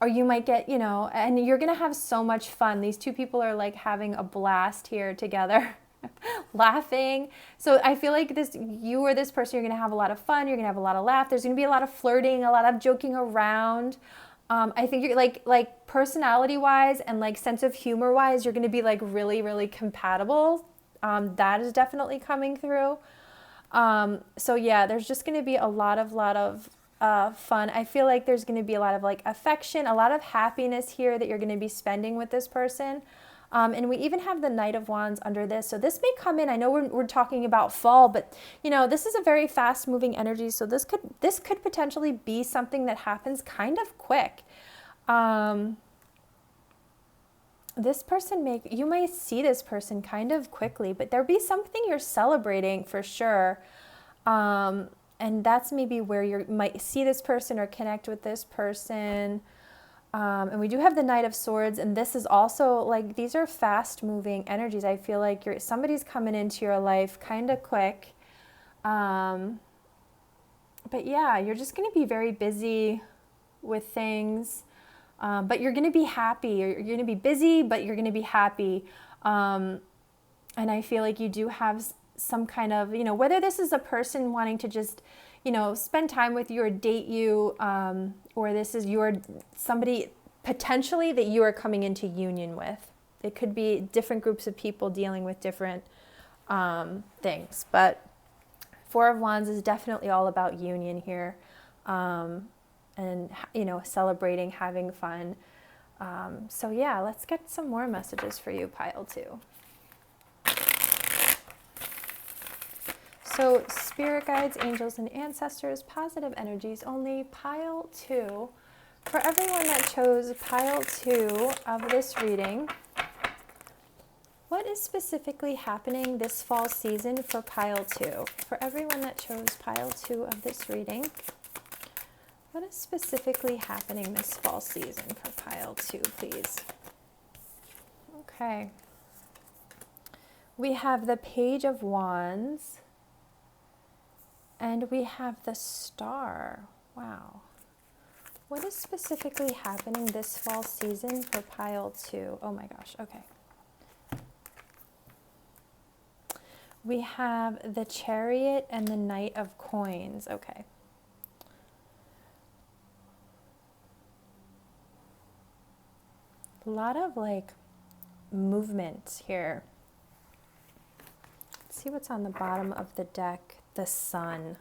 or you might get, you know, and you're going to have so much fun. These two people are like having a blast here together, laughing. So I feel like you or this person, you're going to have a lot of fun. You're going to have a lot of laugh. There's going to be a lot of flirting, a lot of joking around. I think you're like personality wise and like sense of humor wise, you're going to be like really, really compatible. That is definitely coming through. So yeah, there's just going to be a lot of fun. I feel like there's going to be a lot of like affection, a lot of happiness here that you're going to be spending with this person. And we even have the Knight of Wands under this. So this may come in, I know we're talking about fall, but you know, this is a very fast moving energy. So this could potentially be something that happens kind of quick. This person you might see this person kind of quickly, but there'll be something you're celebrating for sure. And that's maybe where you might see this person or connect with this person. And we do have the Knight of Swords, and this is also like, these are fast moving energies. I feel like somebody's coming into your life kind of quick. But yeah, you're just going to be very busy with things, but you're going to be happy. You're going to be busy, but you're going to be happy. And I feel like you do have some kind of, whether this is a person wanting to just, spend time with you or date you, or this is somebody potentially that you are coming into union with. It could be different groups of people dealing with different things, but Four of Wands is definitely all about union here, and celebrating, having fun. So yeah, let's get some more messages for you, pile 2. So spirit guides, angels, and ancestors, positive energies only, pile 2. For everyone that chose pile 2 of this reading, what is specifically happening this fall season for pile 2? For everyone that chose pile 2 of this reading, what is specifically happening this fall season for pile 2, please? Okay. We have the Page of Wands. And we have the Star. Wow. What is specifically happening this fall season for pile 2? Oh my gosh, okay. We have the Chariot and the Knight of Coins. Okay. A lot of like movement here. Let's see what's on the bottom of the deck. The Sun.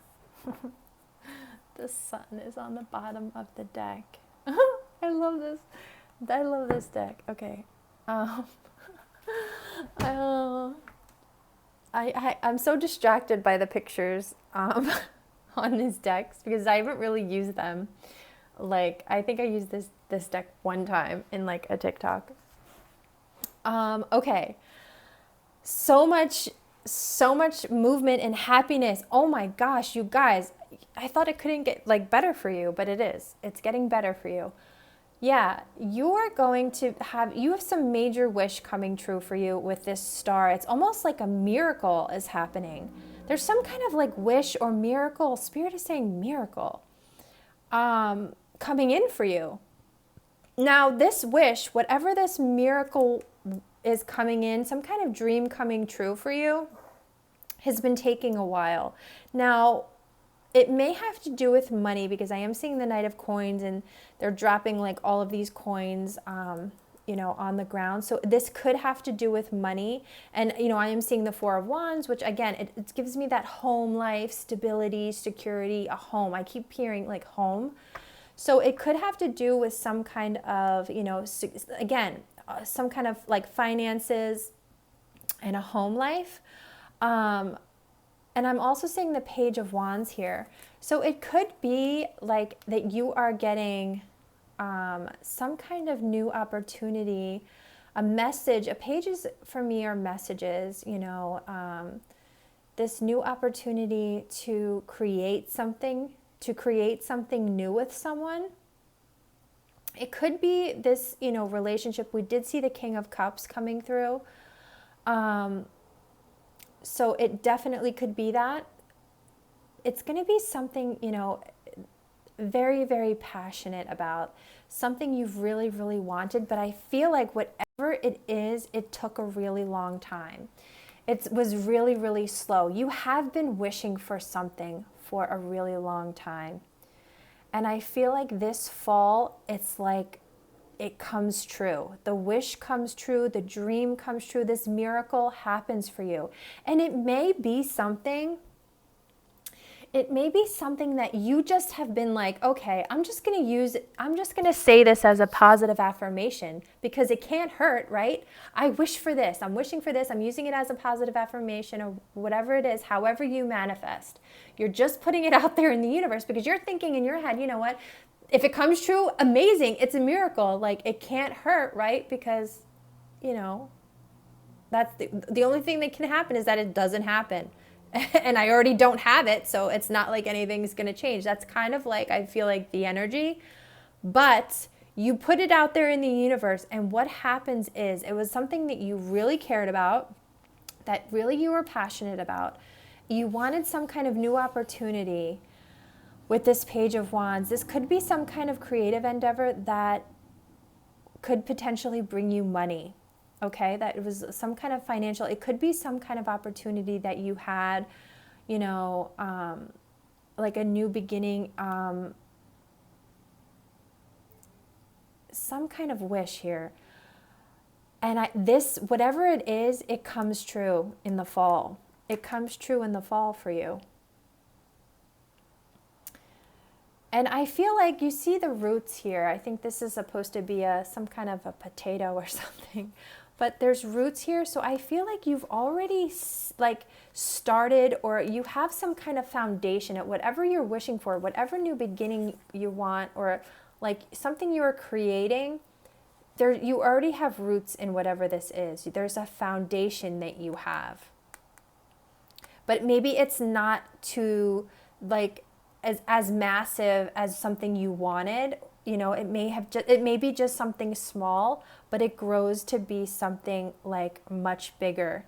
The Sun is on the bottom of the deck. I love this. I love this deck. Okay. I'm so distracted by the pictures on these decks because I haven't really used them. Like, I think I used this deck one time in like a TikTok. Okay. So much movement and happiness. Oh my gosh, you guys, I thought it couldn't get like better for you, but it is. It's getting better for you. Yeah, you have some major wish coming true for you with this Star. It's almost like a miracle is happening. There's some kind of like wish or miracle. Spirit is saying miracle coming in for you. Now this wish, whatever this miracle is coming in, some kind of dream coming true for you, has been taking a while. Now, it may have to do with money because I am seeing the Knight of Coins and they're dropping like all of these coins, on the ground. So this could have to do with money. And, I am seeing the Four of Wands, which again, it gives me that home life, stability, security, a home. I keep hearing like home. So it could have to do with some kind of, some kind of like finances and a home life. And I'm also seeing the Page of Wands here. So it could be like that you are getting some kind of new opportunity, a message. Pages for me are messages, this new opportunity to create something new with someone. It could be this, relationship. We did see the King of Cups coming through. So it definitely could be that. It's going to be something, very, very passionate about, something you've really, really wanted. But I feel like whatever it is, it took a really long time. It was really, really slow. You have been wishing for something for a really long time. And I feel like this fall, it's like it comes true. The wish comes true. The dream comes true. This miracle happens for you. And it may be something that you just have been like, okay, I'm just going to say this as a positive affirmation because it can't hurt, right? I wish for this. I'm wishing for this. I'm using it as a positive affirmation or whatever it is, however you manifest. You're just putting it out there in the universe because you're thinking in your head, you know what? If it comes true, amazing. It's a miracle. Like it can't hurt, right? Because, that's the only thing that can happen is that it doesn't happen. And I already don't have it, so it's not like anything's going to change. That's kind of like, I feel like the energy. But You put it out there in the universe, and what happens is it was something that you really cared about, that really you were passionate about. You wanted some kind of new opportunity with this Page of Wands. This could be some kind of creative endeavor that could potentially bring you money, okay? That it was some kind of financial, it could be some kind of opportunity that you had, you know, like a new beginning, some kind of wish here. And this, whatever it is, it comes true in the fall. It comes true in the fall for you. And I feel like you see the roots here. I think this is supposed to be some kind of a potato or something. But there's roots here, so I feel like you've already like started, or you have some kind of foundation at whatever you're wishing for, whatever new beginning you want, or like something you're creating. There, you already have roots in whatever this is. There's a foundation that you have. But maybe it's not too like as massive as something you wanted. You know, it may be just something small, but it grows to be something like much bigger.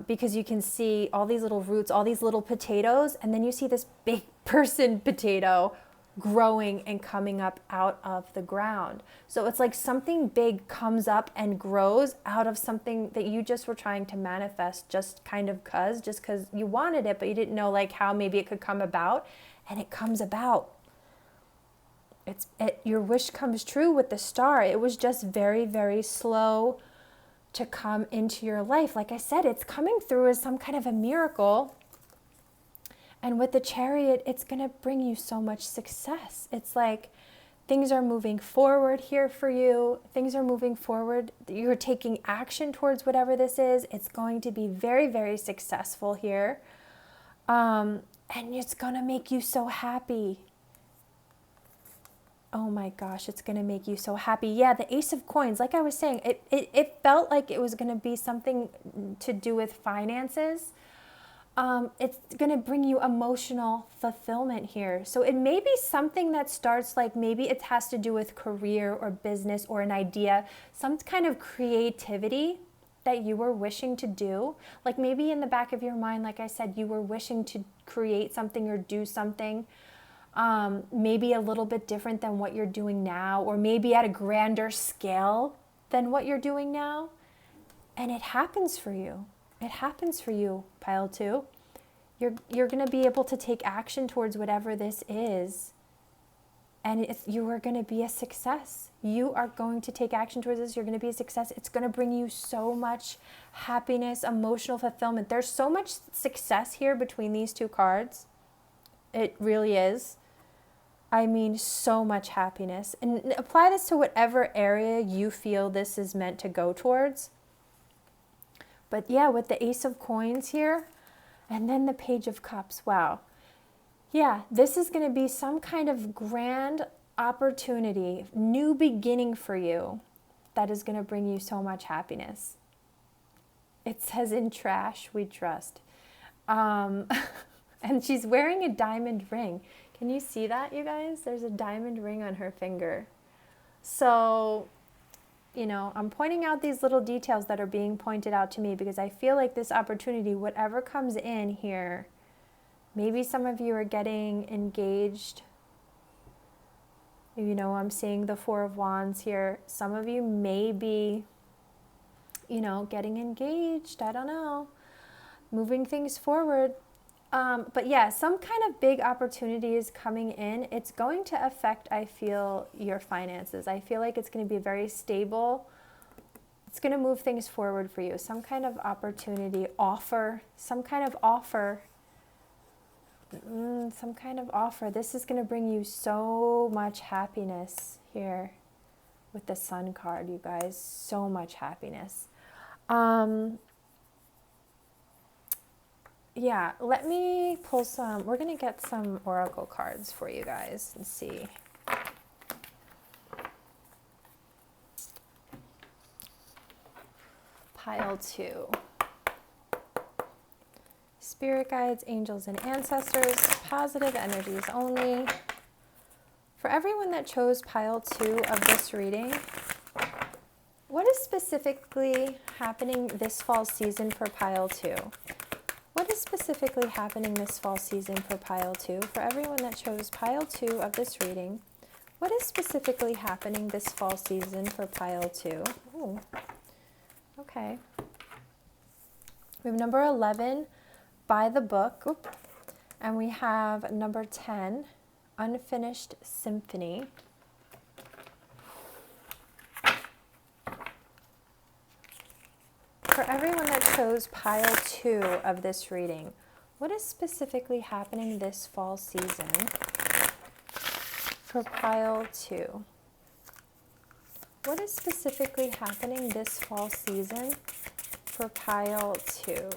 Because you can see all these little roots, all these little potatoes, and then you see this big person potato growing and coming up out of the ground. So it's like something big comes up and grows out of something that you just were trying to manifest, just because you wanted it, but you didn't know like how maybe it could come about, and it comes about. Your wish comes true with the Star. It was just very, very slow to come into your life. Like I said, it's coming through as some kind of a miracle. And with the Chariot, it's going to bring you so much success. It's like things are moving forward here for you. Things are moving forward. You're taking action towards whatever this is. It's going to be very, very successful here. And it's going to make you so happy. Oh my gosh, it's going to make you so happy. Yeah, the Ace of Coins, like I was saying, it felt like it was going to be something to do with finances. It's going to bring you emotional fulfillment here. So it may be something that starts like maybe it has to do with career or business or an idea, some kind of creativity that you were wishing to do. Like maybe in the back of your mind, like I said, you were wishing to create something or do something. Maybe a little bit different than what you're doing now, or maybe at a grander scale than what you're doing now. And it happens for you. It happens for you, pile 2. You're going to be able to take action towards whatever this is. And you are going to be a success. You are going to take action towards this. You're going to be a success. It's going to bring you so much happiness, emotional fulfillment. There's so much success here between these two cards. It really is. I mean, so much happiness. And apply this to whatever area you feel this is meant to go towards. But yeah, with the Ace of Coins here, and then the Page of Cups, wow. Yeah, this is going to be some kind of grand opportunity, new beginning for you that is going to bring you so much happiness. It says, in trash we trust. And she's wearing a diamond ring. Can you see that, you guys? There's a diamond ring on her finger. So, you know, I'm pointing out these little details that are being pointed out to me because I feel like this opportunity, whatever comes in here, maybe some of you are getting engaged. You know, I'm seeing the Four of Wands here. Some of you may be, you know, getting engaged. I don't know. Moving things forward. But yeah, some kind of big opportunity is coming in. It's going to affect, I feel, your finances. I feel like it's going to be very stable. It's going to move things forward for you. Some kind of opportunity, offer, some kind of offer. Some kind of offer. This is going to bring you so much happiness here with the Sun card, you guys. So much happiness. Yeah, let me pull some. We're going to get some oracle cards for you guys and see. Pile 2. Spirit guides, angels, and ancestors. Positive energies only. For For everyone that chose pile 2 of this reading, what is specifically happening this fall season for pile 2? What is specifically happening this fall season for pile 2? For everyone that chose pile 2 of this reading, what is specifically happening this fall season for pile 2? Ooh. Okay. We have number 11, by the book. Oop. And we have number 10, unfinished symphony. For everyone that chose pile 2 of this reading, what is specifically happening this fall season for pile 2? What is specifically happening this fall season for pile 2?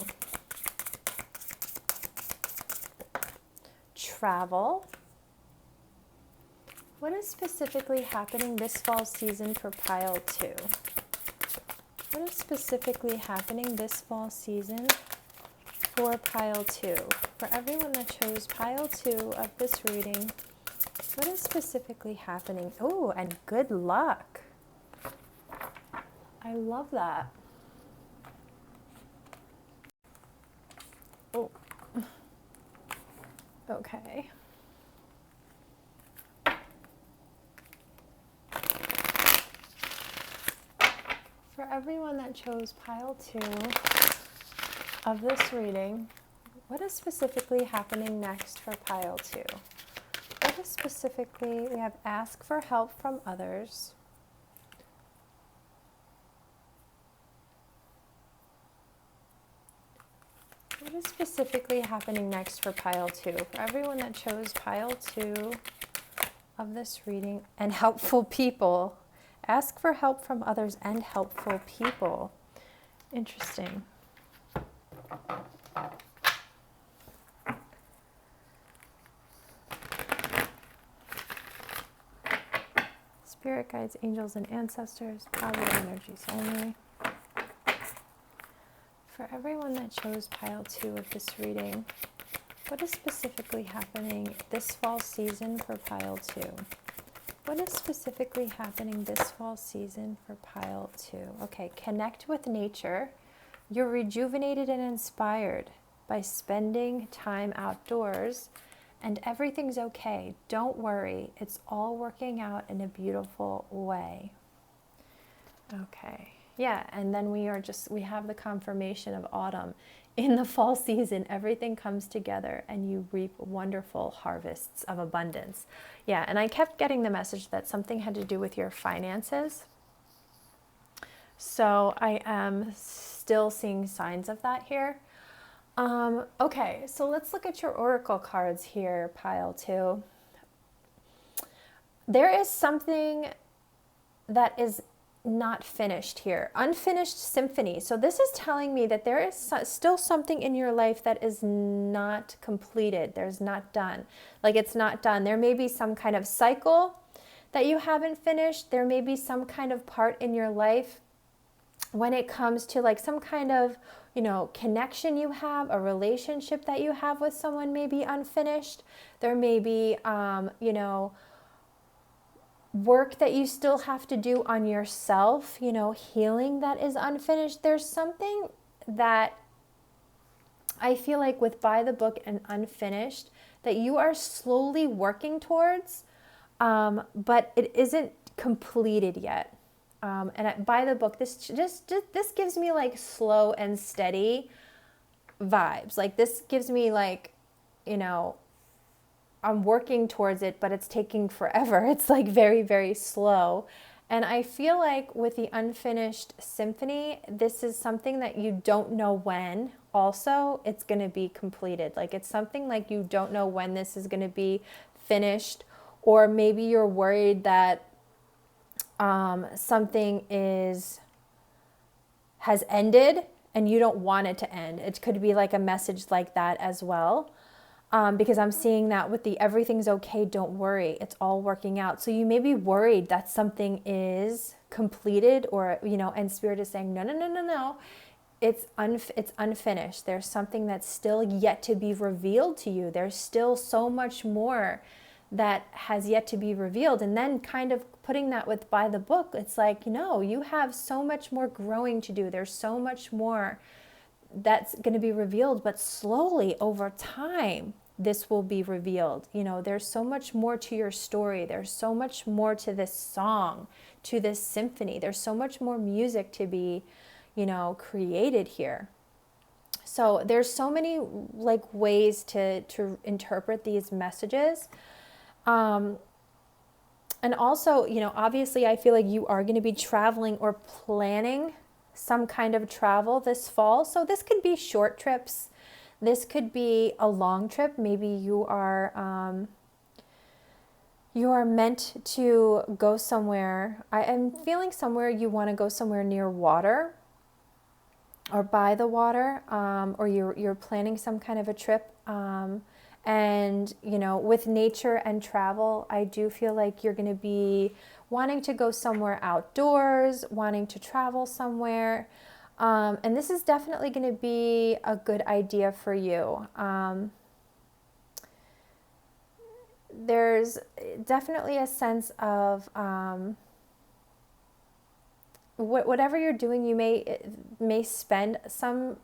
Travel. What is specifically happening this fall season for pile 2? What is specifically happening this fall season for pile 2? For everyone that chose pile 2 of this reading, what is specifically happening? Oh, and good luck. I love that. Oh. Okay. For everyone that chose pile 2 of this reading, what is specifically happening next for pile 2? What is specifically, we have ask for help from others. What is specifically happening next for pile 2? For everyone that chose pile 2 of this reading, and helpful people. Ask for help from others and helpful people. Interesting. Spirit guides, angels, and ancestors. Positive energies only. For everyone that chose pile 2 of this reading, what is specifically happening this fall season for pile 2? What is specifically happening this fall season for pile 2? Okay, connect with nature. You're rejuvenated and inspired by spending time outdoors, and everything's okay. Don't worry. It's all working out in a beautiful way. Okay. Yeah, and then we have the confirmation of autumn. In the fall season, everything comes together and you reap wonderful harvests of abundance. Yeah, and I kept getting the message that something had to do with your finances. So I am still seeing signs of that here. Okay, so let's look at your oracle cards here, pile 2. There is something that is not finished here. Unfinished symphony. So this is telling me that there is still something in your life that is not completed. There's not done. Like it's not done. There may be some kind of cycle that you haven't finished. There may be some kind of part in your life when it comes to like some kind of, connection you have, a relationship that you have with someone may be unfinished. There may be, work that you still have to do on yourself, healing that is unfinished. There's something that I feel like with by the book and unfinished that you are slowly working towards, but it isn't completed yet. And by the book, this gives me like slow and steady vibes. Like this gives me like, I'm working towards it, but it's taking forever. It's like very, very slow. And I feel like with the unfinished symphony, this is something that you don't know when also it's going to be completed. Like it's something like you don't know when this is going to be finished, or maybe you're worried that something has ended and you don't want it to end. It could be like a message like that as well. Because I'm seeing that with the everything's okay, don't worry, it's all working out. So you may be worried that something is completed or, and Spirit is saying, no, it's unfinished. There's something that's still yet to be revealed to you. There's still so much more that has yet to be revealed. And then kind of putting that with by the book, it's like, no, you have so much more growing to do. There's so much more that's going to be revealed, but slowly over time, this will be revealed. You know, there's so much more to your story. There's so much more to this song, to this symphony. There's so much more music to be, you know, created here. So there's so many like ways to interpret these messages. And also, you know, obviously I feel like you are going to be traveling or planning some kind of travel this fall. So this could be short trips. This could be a long trip. Maybe you are meant to go somewhere. I am feeling somewhere you want to go somewhere near water or by the water, or you're planning some kind of a trip. And, you know, with nature and travel, I do feel like you're going to be wanting to go somewhere outdoors, wanting to travel somewhere. And this is definitely going to be a good idea for you. There's definitely a sense of whatever you're doing, you may spend some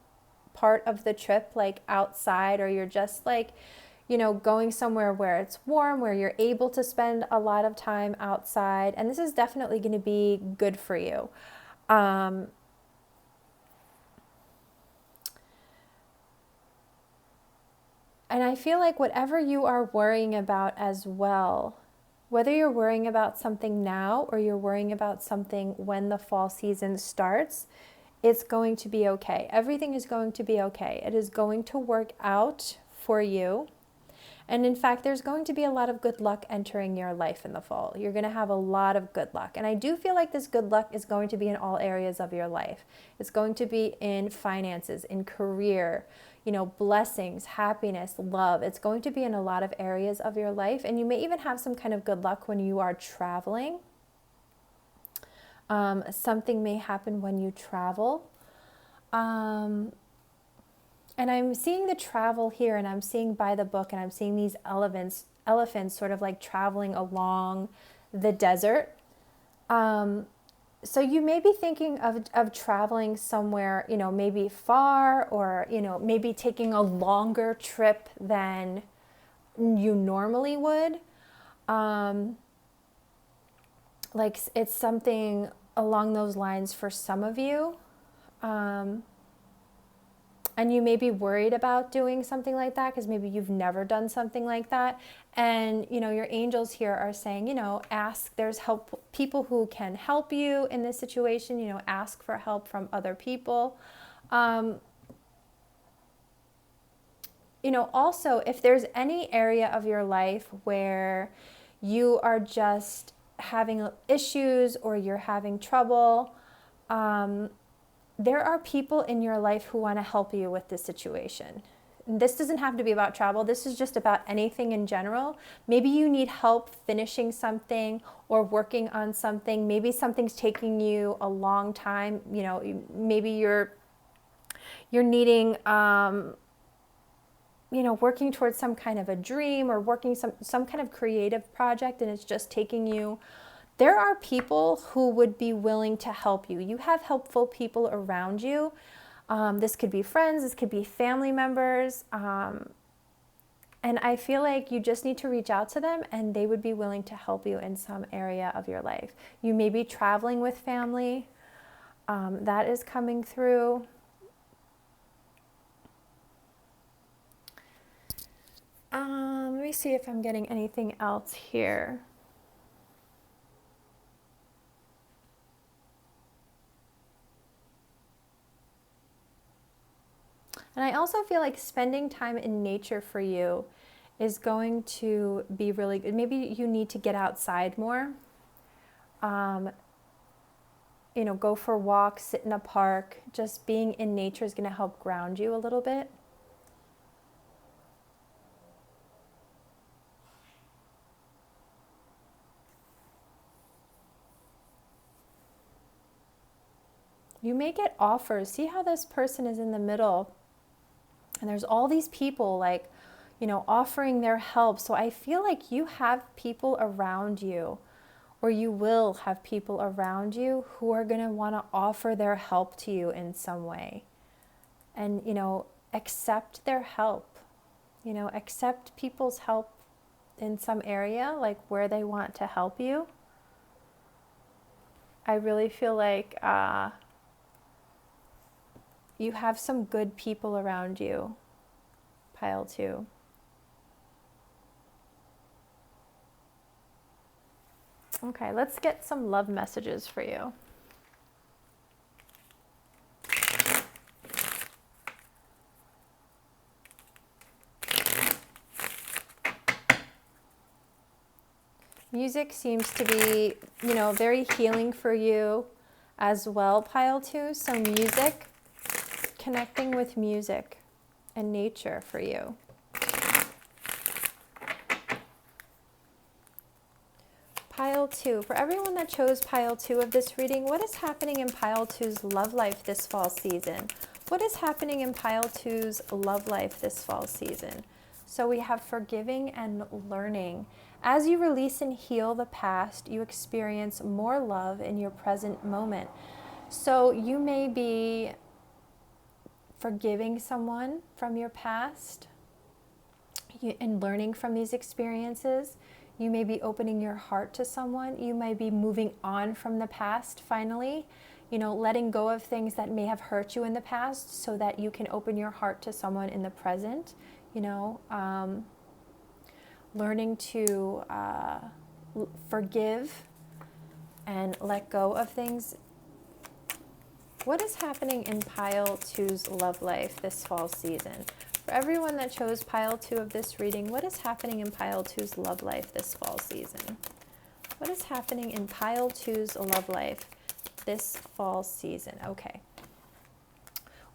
part of the trip like outside, or you're just like, you know, going somewhere where it's warm, where you're able to spend a lot of time outside. And this is definitely going to be good for you. And I feel like whatever you are worrying about as well, whether you're worrying about something now or you're worrying about something when the fall season starts, it's going to be okay. Everything is going to be okay. It is going to work out for you. And in fact, there's going to be a lot of good luck entering your life in the fall. You're going to have a lot of good luck. And I do feel like this good luck is going to be in all areas of your life. It's going to be in finances, in career, you know, blessings, happiness, love. It's going to be in a lot of areas of your life. And you may even have some kind of good luck when you are traveling. Something may happen when you travel. And I'm seeing the travel here, and I'm seeing by the book, and I'm seeing these elephants sort of like traveling along the desert. So you may be thinking of traveling somewhere, you know, maybe far, or, you know, maybe taking a longer trip than you normally would. Like it's something along those lines for some of you. And you may be worried about doing something like that because maybe you've never done something like that. And, you know, your angels here are saying, you know, ask, there's help, people who can help you in this situation, you know, ask for help from other people. You know, also, if there's any area of your life where you are just having issues or you're having trouble, there are people in your life who want to help you with this situation. This doesn't have to be about travel. This is just about anything in general. Maybe you need help finishing something or working on something. Maybe something's taking you a long time. You know, maybe you're needing, you know, working towards some kind of a dream or working some kind of creative project, and it's just taking you. There are people who would be willing to help you. You have helpful people around you. This could be friends, this could be family members. And I feel like you just need to reach out to them and they would be willing to help you in some area of your life. You may be traveling with family. That is coming through. Let me see if I'm getting anything else here. And I also feel like spending time in nature for you is going to be really good. Maybe you need to get outside more. You know, go for walks, sit in a park. Just being in nature is going to help ground you a little bit. You may get offers. See how this person is in the middle. And there's all these people like, offering their help. So I feel like you have people around you, or you will have people around you who are going to want to offer their help to you in some way. And, accept their help. Accept people's help in some area, like where they want to help you. I really feel like you have some good people around you, pile 2. Okay, let's get some love messages for you. Music seems to be, very healing for you as well, pile 2. So music, connecting with music and nature for you. Pile 2, for everyone that chose pile 2 of this reading, what is happening in pile 2's love life this fall season? What is happening in pile 2's love life this fall season? So we have forgiving and learning. As you release and heal the past, you experience more love in your present moment. So you may be forgiving someone from your past and learning from these experiences. You may be opening your heart to someone. You may be moving on from the past finally, letting go of things that may have hurt you in the past so that you can open your heart to someone in the present, learning to forgive and let go of things. What is happening in pile 2's love life this fall season? For everyone that chose pile 2 of this reading, what is happening in pile 2's love life this fall season? What is happening in pile 2's love life this fall season? Okay.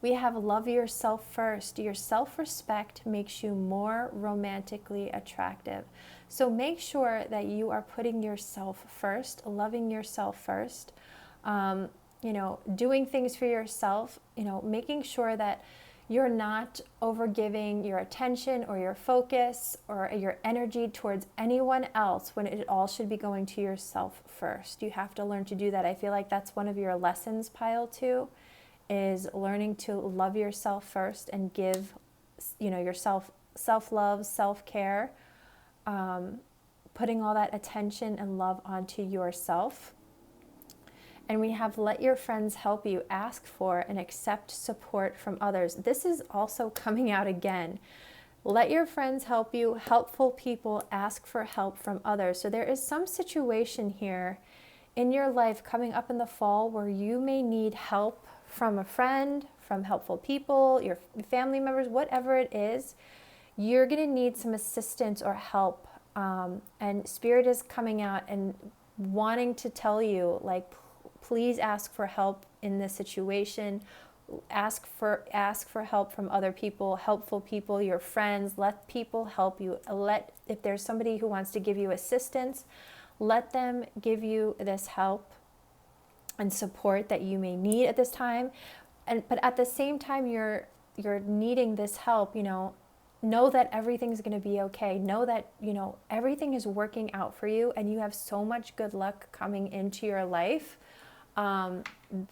We have love yourself first. Your self-respect makes you more romantically attractive. So make sure that you are putting yourself first, loving yourself first, doing things for yourself, making sure that you're not overgiving your attention or your focus or your energy towards anyone else when it all should be going to yourself first. You have to learn to do that. I feel like that's one of your lessons, pile 2, is learning to love yourself first and give, yourself self-love, self-care, putting all that attention and love onto yourself. And we have let your friends help you, ask for and accept support from others. This is also coming out again. Let your friends help you, helpful people ask for help from others. So there is some situation here in your life coming up in the fall where you may need help from a friend, from helpful people, your family members, whatever it is. You're going to need some assistance or help. And Spirit is coming out and wanting to tell you, like, please ask for help in this situation. Ask for help from other people, helpful people, your friends. Let people help you. If there's somebody who wants to give you assistance, let them give you this help and support that you may need at this time. But at the same time you're needing this help, know that everything's going to be okay. Know that, everything is working out for you and you have so much good luck coming into your life.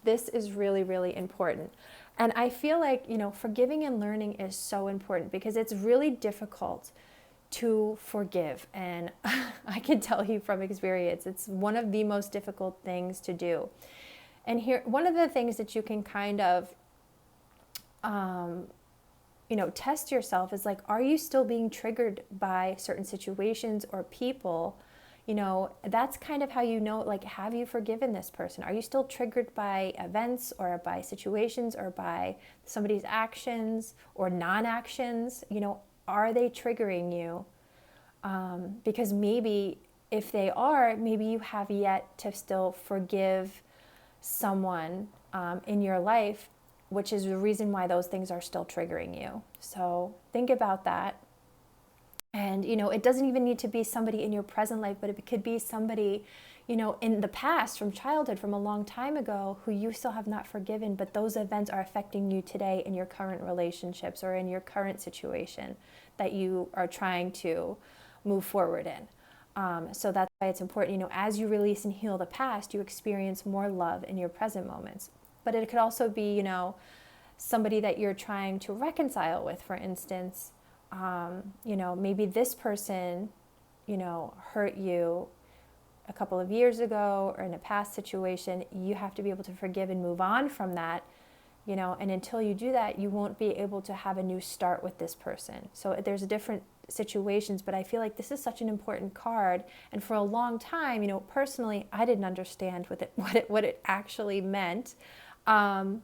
This is really, really important. And I feel like, forgiving and learning is so important because it's really difficult to forgive. And I can tell you from experience, it's one of the most difficult things to do. And here, one of the things that you can kind of, test yourself is like, are you still being triggered by certain situations or people? That's kind of how like, have you forgiven this person? Are you still triggered by events or by situations or by somebody's actions or non-actions? Are they triggering you? Because maybe if they are, maybe you have yet to still forgive someone in your life, which is the reason why those things are still triggering you. So think about that. And, it doesn't even need to be somebody in your present life, but it could be somebody, in the past, from childhood, from a long time ago, who you still have not forgiven, but those events are affecting you today in your current relationships or in your current situation. that you are trying to move forward in. So that's why it's important, you know, as you release and heal the past, you experience more love in your present moments. But it could also be, you know, somebody that you're trying to reconcile with, for instance. You know, maybe this person, you know, hurt you a couple of years ago or in a past situation. You have to be able to forgive and move on from that, you know, and until you do that, you won't be able to have a new start with this person. So there's different situations, but I feel like this is such an important card. And for a long time, you know, personally, I didn't understand what it actually meant. And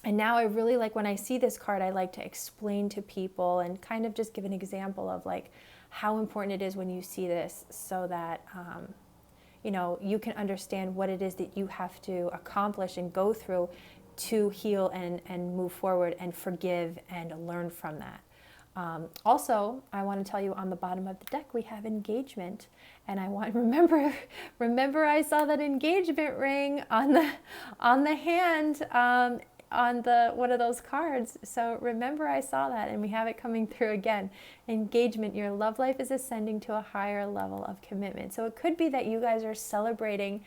now I really like, when I see this card, I like to explain to people and kind of just give an example of like how important it is when you see this, so that, you know, you can understand what it is that you have to accomplish and go through to heal and move forward and forgive and learn from that. Also, I want to tell you, on the bottom of the deck we have engagement, and I want remember I saw that engagement ring on the hand, on the one of those cards. So remember I saw that, and we have it coming through again. Engagement, your love life is ascending to a higher level of commitment. So it could be that you guys are celebrating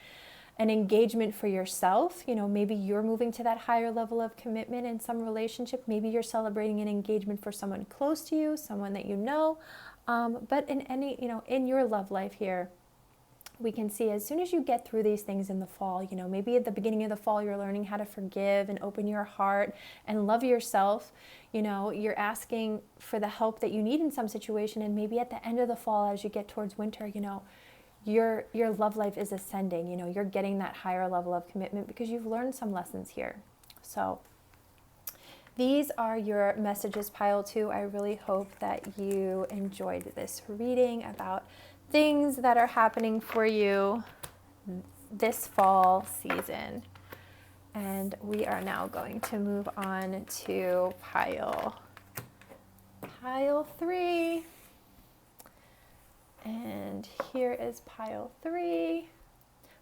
an engagement for yourself. You know, maybe you're moving to that higher level of commitment in some relationship. Maybe you're celebrating an engagement for someone close to you, someone that you know. But in any, you know, in your love life here, we can see as soon as you get through these things in the fall, you know, maybe at the beginning of the fall, you're learning how to forgive and open your heart and love yourself. You know, you're asking for the help that you need in some situation. And maybe at the end of the fall, as you get towards winter, you know, your love life is ascending. You know, you're getting that higher level of commitment because you've learned some lessons here. So these are your messages, pile 2. I really hope that you enjoyed this reading about things that are happening for you this fall season. And we are now going to move on to pile 3. And here is pile 3.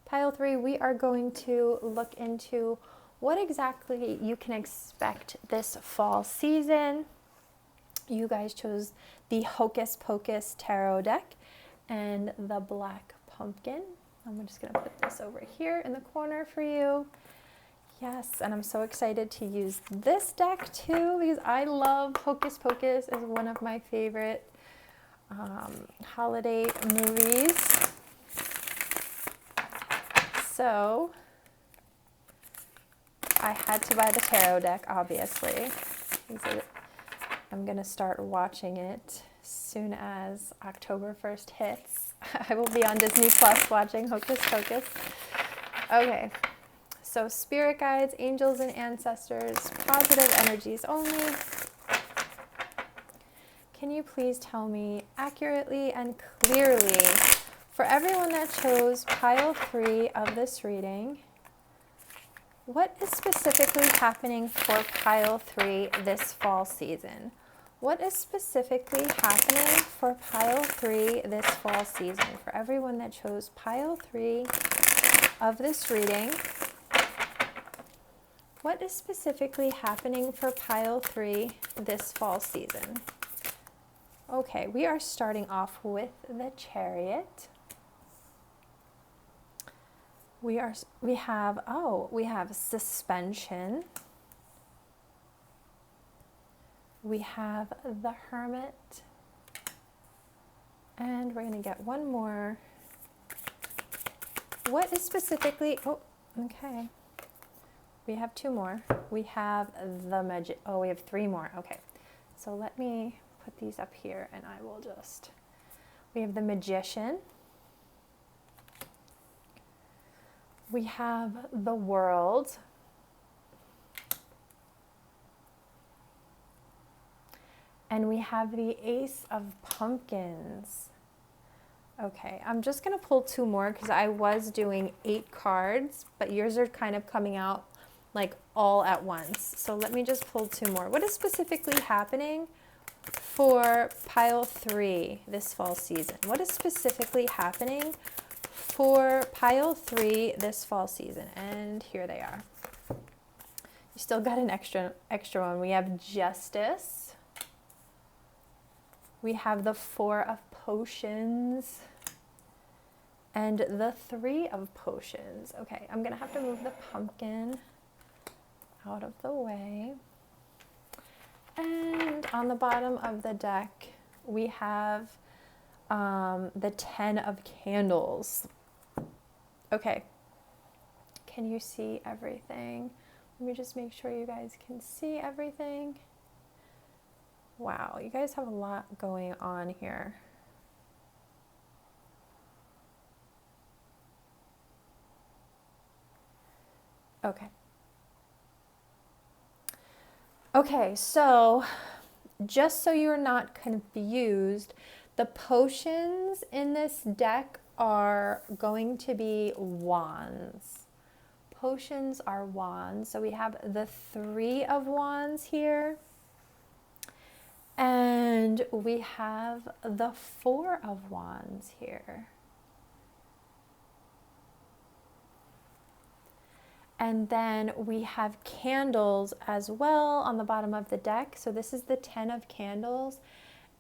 Pile 3, we are going to look into what exactly you can expect this fall season. You guys chose the Hocus Pocus Tarot deck and the Black Pumpkin. I'm just going to put this over here in the corner for you. Yes, and I'm so excited to use this deck too, because I love Hocus Pocus. It's one of my favorite holiday movies. So I had to buy the tarot deck, obviously. I'm going to start watching it as soon as October 1st hits. I will be on Disney Plus watching Hocus Pocus. Okay, so spirit guides, angels and ancestors, positive energies only. Can you please tell me accurately and clearly, for everyone that chose pile 3 of this reading, what is specifically happening for pile 3 this fall season? What is specifically happening for pile 3 this fall season? For everyone that chose pile 3 of this reading, what is specifically happening for pile 3 this fall season? Okay, we are starting off with the Chariot. We have suspension. We have the Hermit. And we're going to get one more. What is specifically, okay. We have 2 more. We have the we have 3 more. Okay, so let me put these up here and I will just, we have the Magician. We have the World. And we have the Ace of Pumpkins. Okay, I'm just going to pull 2 more because I was doing 8 cards, but yours are kind of coming out like all at once. So let me just pull 2 more. What is specifically happening for pile 3 this fall season? What is specifically happening for pile 3 this fall season? And here they are. You still got an extra one. We have Justice. We have the Four of Potions and the Three of Potions. Okay, I'm going to have to move the pumpkin out of the way. And on the bottom of the deck, we have the Ten of Candles. Okay, can you see everything? Let me just make sure you guys can see everything. Wow, you guys have a lot going on here. Okay. Okay, so just so you're not confused, the potions in this deck are going to be wands. Potions are wands. So we have the Three of Wands here. And we have the Four of Wands here. And then we have candles as well on the bottom of the deck. So this is the Ten of Candles.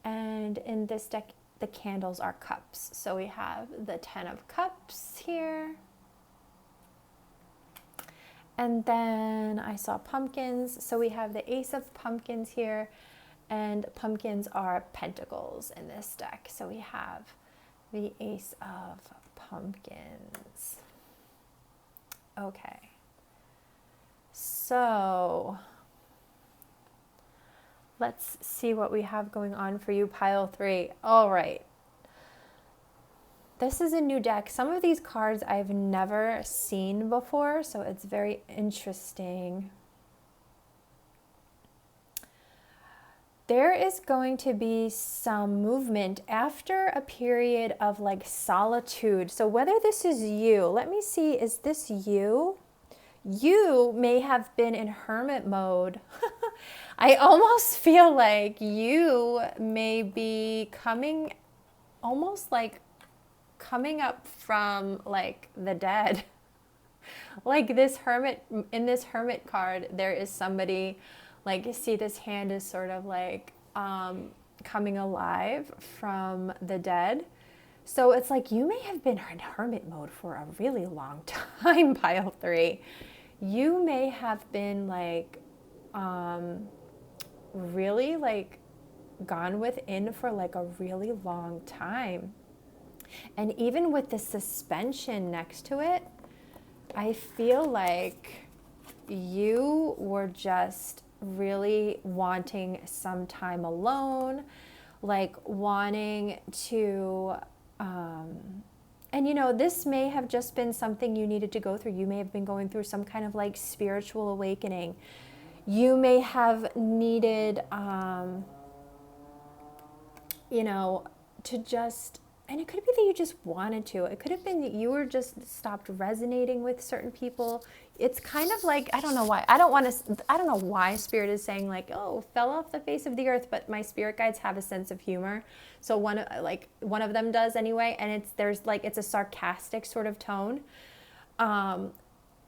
And in this deck, the candles are cups. So we have the Ten of Cups here. And then I saw pumpkins. So we have the Ace of Pumpkins here. And pumpkins are pentacles in this deck. So we have the Ace of Pumpkins. Okay. So let's see what we have going on for you, pile 3. All right. This is a new deck. Some of these cards I've never seen before, so it's very interesting. There is going to be some movement after a period of like solitude. So whether this is you, let me see, is this you? You may have been in hermit mode. I almost feel like you may be coming, almost like coming up from like the dead. Like this hermit, in this hermit card, there is somebody, like you see this hand is sort of like coming alive from the dead. So it's like you may have been in hermit mode for a really long time, pile 3. You may have been like really like gone within for like a really long time. And even with the suspension next to it, I feel like you were just really wanting some time alone, like wanting to and you know, this may have just been something you needed to go through. You may have been going through some kind of like spiritual awakening. You may have needed you know, to just, and it could be that you just wanted to. It could have been that you were just stopped resonating with certain people. It's kind of like, I don't know why. I don't know why Spirit is saying like, oh, fell off the face of the earth, but my spirit guides have a sense of humor. So one of them does anyway, and it's a sarcastic sort of tone.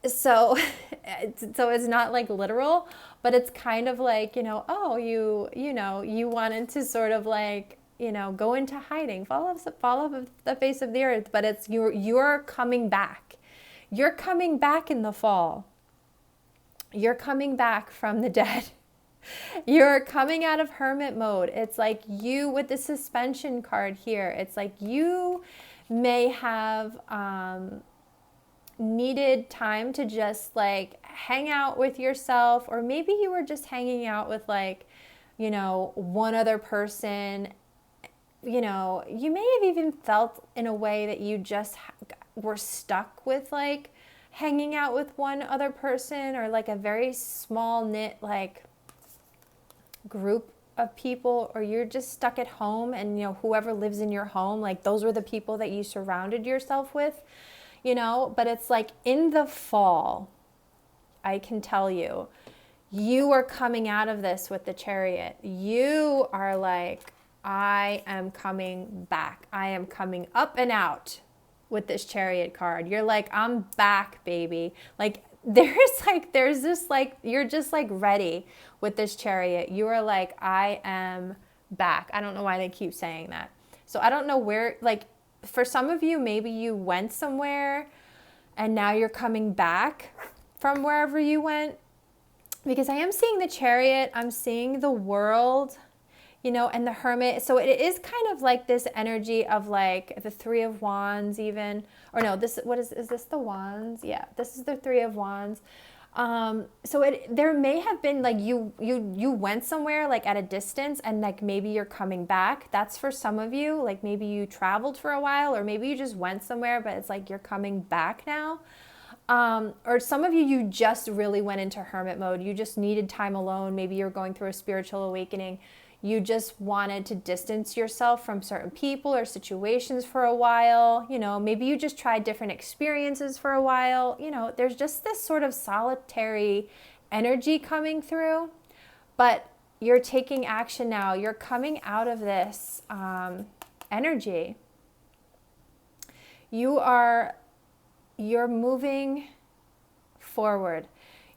So it's not like literal, but it's kind of like, you know, oh, you wanted to sort of like, you know, go into hiding, fall off the face of the earth, but it's you're coming back. You're coming back in the fall. You're coming back from the dead. You're coming out of hermit mode. It's like you, with the suspension card here, it's like you may have needed time to just like hang out with yourself, or maybe you were just hanging out with like, you know, one other person. You know, you may have even felt in a way that you just were stuck with like hanging out with one other person, or like a very small knit like group of people, or you're just stuck at home, and you know, whoever lives in your home, like those were the people that you surrounded yourself with, you know. But it's like in the fall, I can tell you, you are coming out of this with the Chariot. You are like, I am coming back. I am coming up and out with this Chariot card. You're like, I'm back, baby. Like there's this like, you're just like ready with this Chariot. You are like, I am back. I don't know why they keep saying that. So I don't know where, like, for some of you, maybe you went somewhere and now you're coming back from wherever you went. Because I am seeing the Chariot, I'm seeing the World, you know, and the Hermit. So it is kind of like this energy of like the Three of Wands even. Or no, this, what is this the Wands? Yeah, this is the Three of Wands. So there may have been like you went somewhere like at a distance and like maybe you're coming back. That's for some of you. Like maybe you traveled for a while, or maybe you just went somewhere, but it's like you're coming back now. Or some of you just really went into hermit mode. You just needed time alone. Maybe you're going through a spiritual awakening. You just wanted to distance yourself from certain people or situations for a while. You know, maybe you just tried different experiences for a while. You know, there's just this sort of solitary energy coming through, but you're taking action now. You're coming out of this energy. You're moving forward.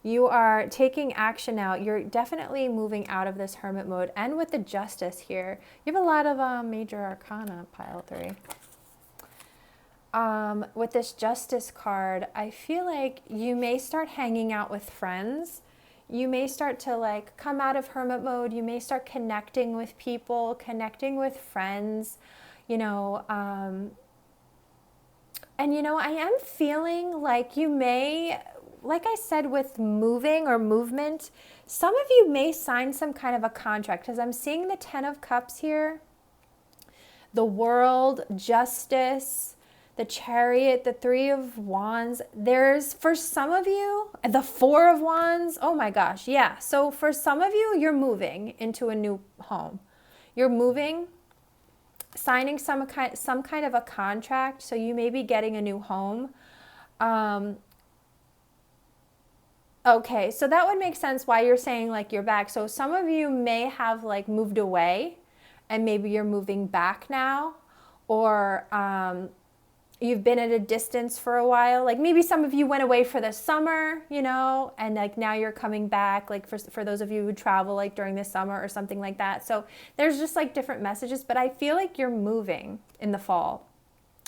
You are taking action now. You're definitely moving out of this hermit mode. And with the Justice here, you have a lot of major arcana, pile 3. With this Justice card, I feel like you may start hanging out with friends. You may start to like come out of hermit mode. You may start connecting with people, connecting with friends, you know, and, you know, I am feeling like you may, like I said, with moving or movement, some of you may sign some kind of a contract, because I'm seeing the 10 of Cups here, the World, Justice, the Chariot, the 3 of Wands. There's, for some of you, the 4 of Wands. Oh my gosh, yeah. So for some of you, you're moving into a new home. You're moving, signing some kind of a contract, so you may be getting a new home. Okay, so that would make sense why you're saying like you're back. So some of you may have like moved away and maybe you're moving back now, or you've been at a distance for a while. Like maybe some of you went away for the summer, you know, and like now you're coming back, like for those of you who travel like during the summer or something like that. So there's just like different messages, but I feel like you're moving in the fall.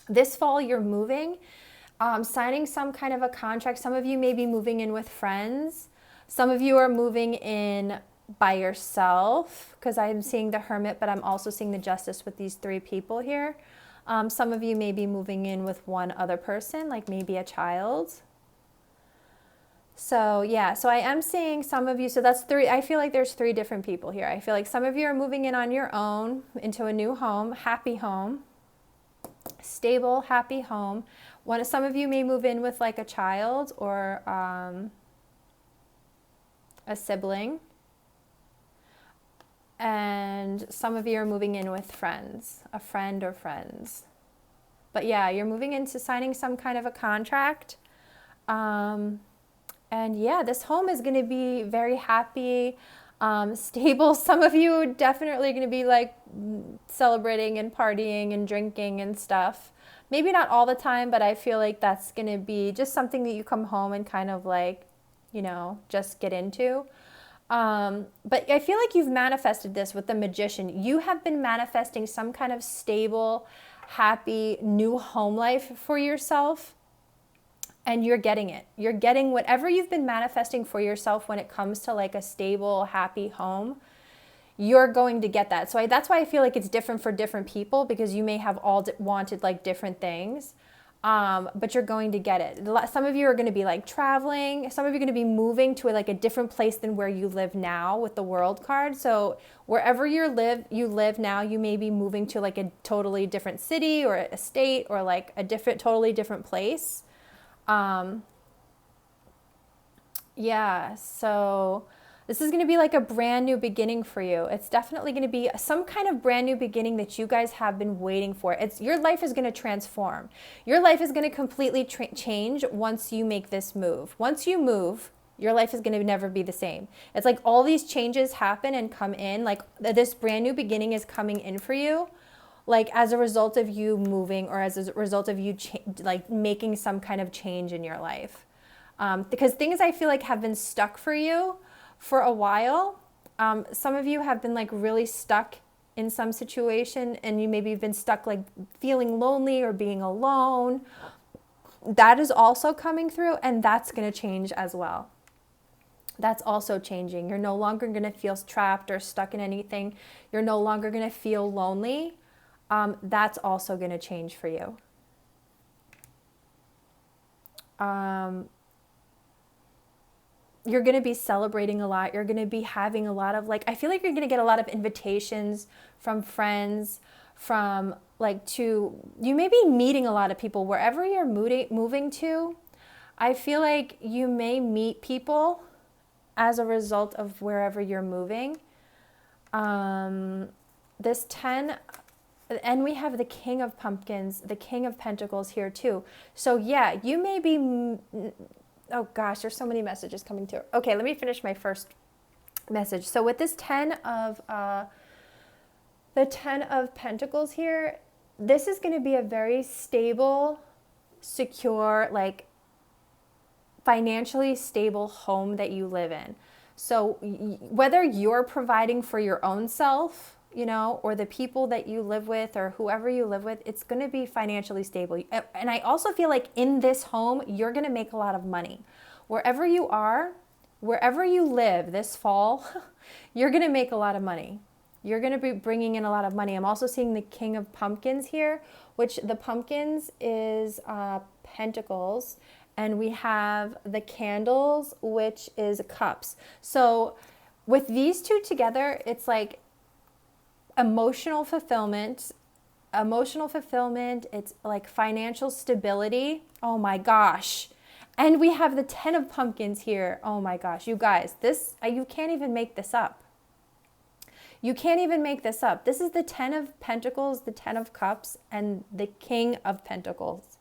This fall you're moving, signing some kind of a contract. Some of you may be moving in with friends. Some of you are moving in by yourself, because I'm seeing the Hermit, but I'm also seeing the Justice with these 3 people here. Some of you may be moving in with one other person, like maybe a child. So yeah, so I am seeing some of you, so that's 3, I feel like there's 3 different people here. I feel like some of you are moving in on your own into a new home, happy home, stable, happy home. Some of you may move in with like a child or a sibling. And some of you are moving in with friends, a friend or friends. But yeah, you're moving into signing some kind of a contract. And yeah, this home is going to be very happy, stable. Some of you are definitely going to be like celebrating and partying and drinking and stuff. Maybe not all the time, but I feel like that's going to be just something that you come home and kind of like, you know, just get into. But I feel like you've manifested this with the Magician. You have been manifesting some kind of stable, happy, new home life for yourself, and you're getting it. You're getting whatever you've been manifesting for yourself when it comes to like a stable, happy home. You're going to get that. So that's why I feel like it's different for different people, because you may have all wanted like different things. But you're going to get it. Some of you are going to be like traveling. Some of you are going to be moving to like a different place than where you live now with the World card. So wherever you live now, you may be moving to like a totally different city or a state or like a totally different place. Yeah, so this is going to be like a brand new beginning for you. It's definitely going to be some kind of brand new beginning that you guys have been waiting for. Your life is going to transform. Your life is going to completely change once you make this move. Once you move, your life is going to never be the same. It's like all these changes happen and come in. Like this brand new beginning is coming in for you, like as a result of you moving, or as a result of you like making some kind of change in your life. Because things I feel like have been stuck for you for a while. Some of you have been like really stuck in some situation and you maybe have been stuck like feeling lonely or being alone. That is also coming through, and that's going to change as well. That's also changing. You're no longer going to feel trapped or stuck in anything. You're no longer going to feel lonely. That's also going to change for you. You're going to be celebrating a lot. You're going to be having a lot of like, I feel like you're going to get a lot of invitations from friends, from like you may be meeting a lot of people wherever you're moving to. I feel like you may meet people as a result of wherever you're moving. This 10, and we have the King of Pumpkins, the King of Pentacles here too. So yeah, you may be, oh gosh, there's so many messages coming through. Okay, let me finish my first message. So with this the 10 of Pentacles here, this is going to be a very stable, secure, like financially stable home that you live in. So whether you're providing for your own self, you know, or the people that you live with or whoever you live with, it's going to be financially stable. And I also feel like in this home, you're going to make a lot of money. Wherever you are, wherever you live this fall, you're going to make a lot of money. You're going to be bringing in a lot of money. I'm also seeing the King of Pumpkins here, which the pumpkins is Pentacles. And we have the candles, which is cups. So with these two together, it's like emotional fulfillment. It's like financial stability. Oh my gosh. And we have the 10 of Pumpkins here. Oh my gosh, you guys, this, you can't even make this up. You can't even make this up. This is the 10 of Pentacles, the 10 of Cups, and the King of Pentacles.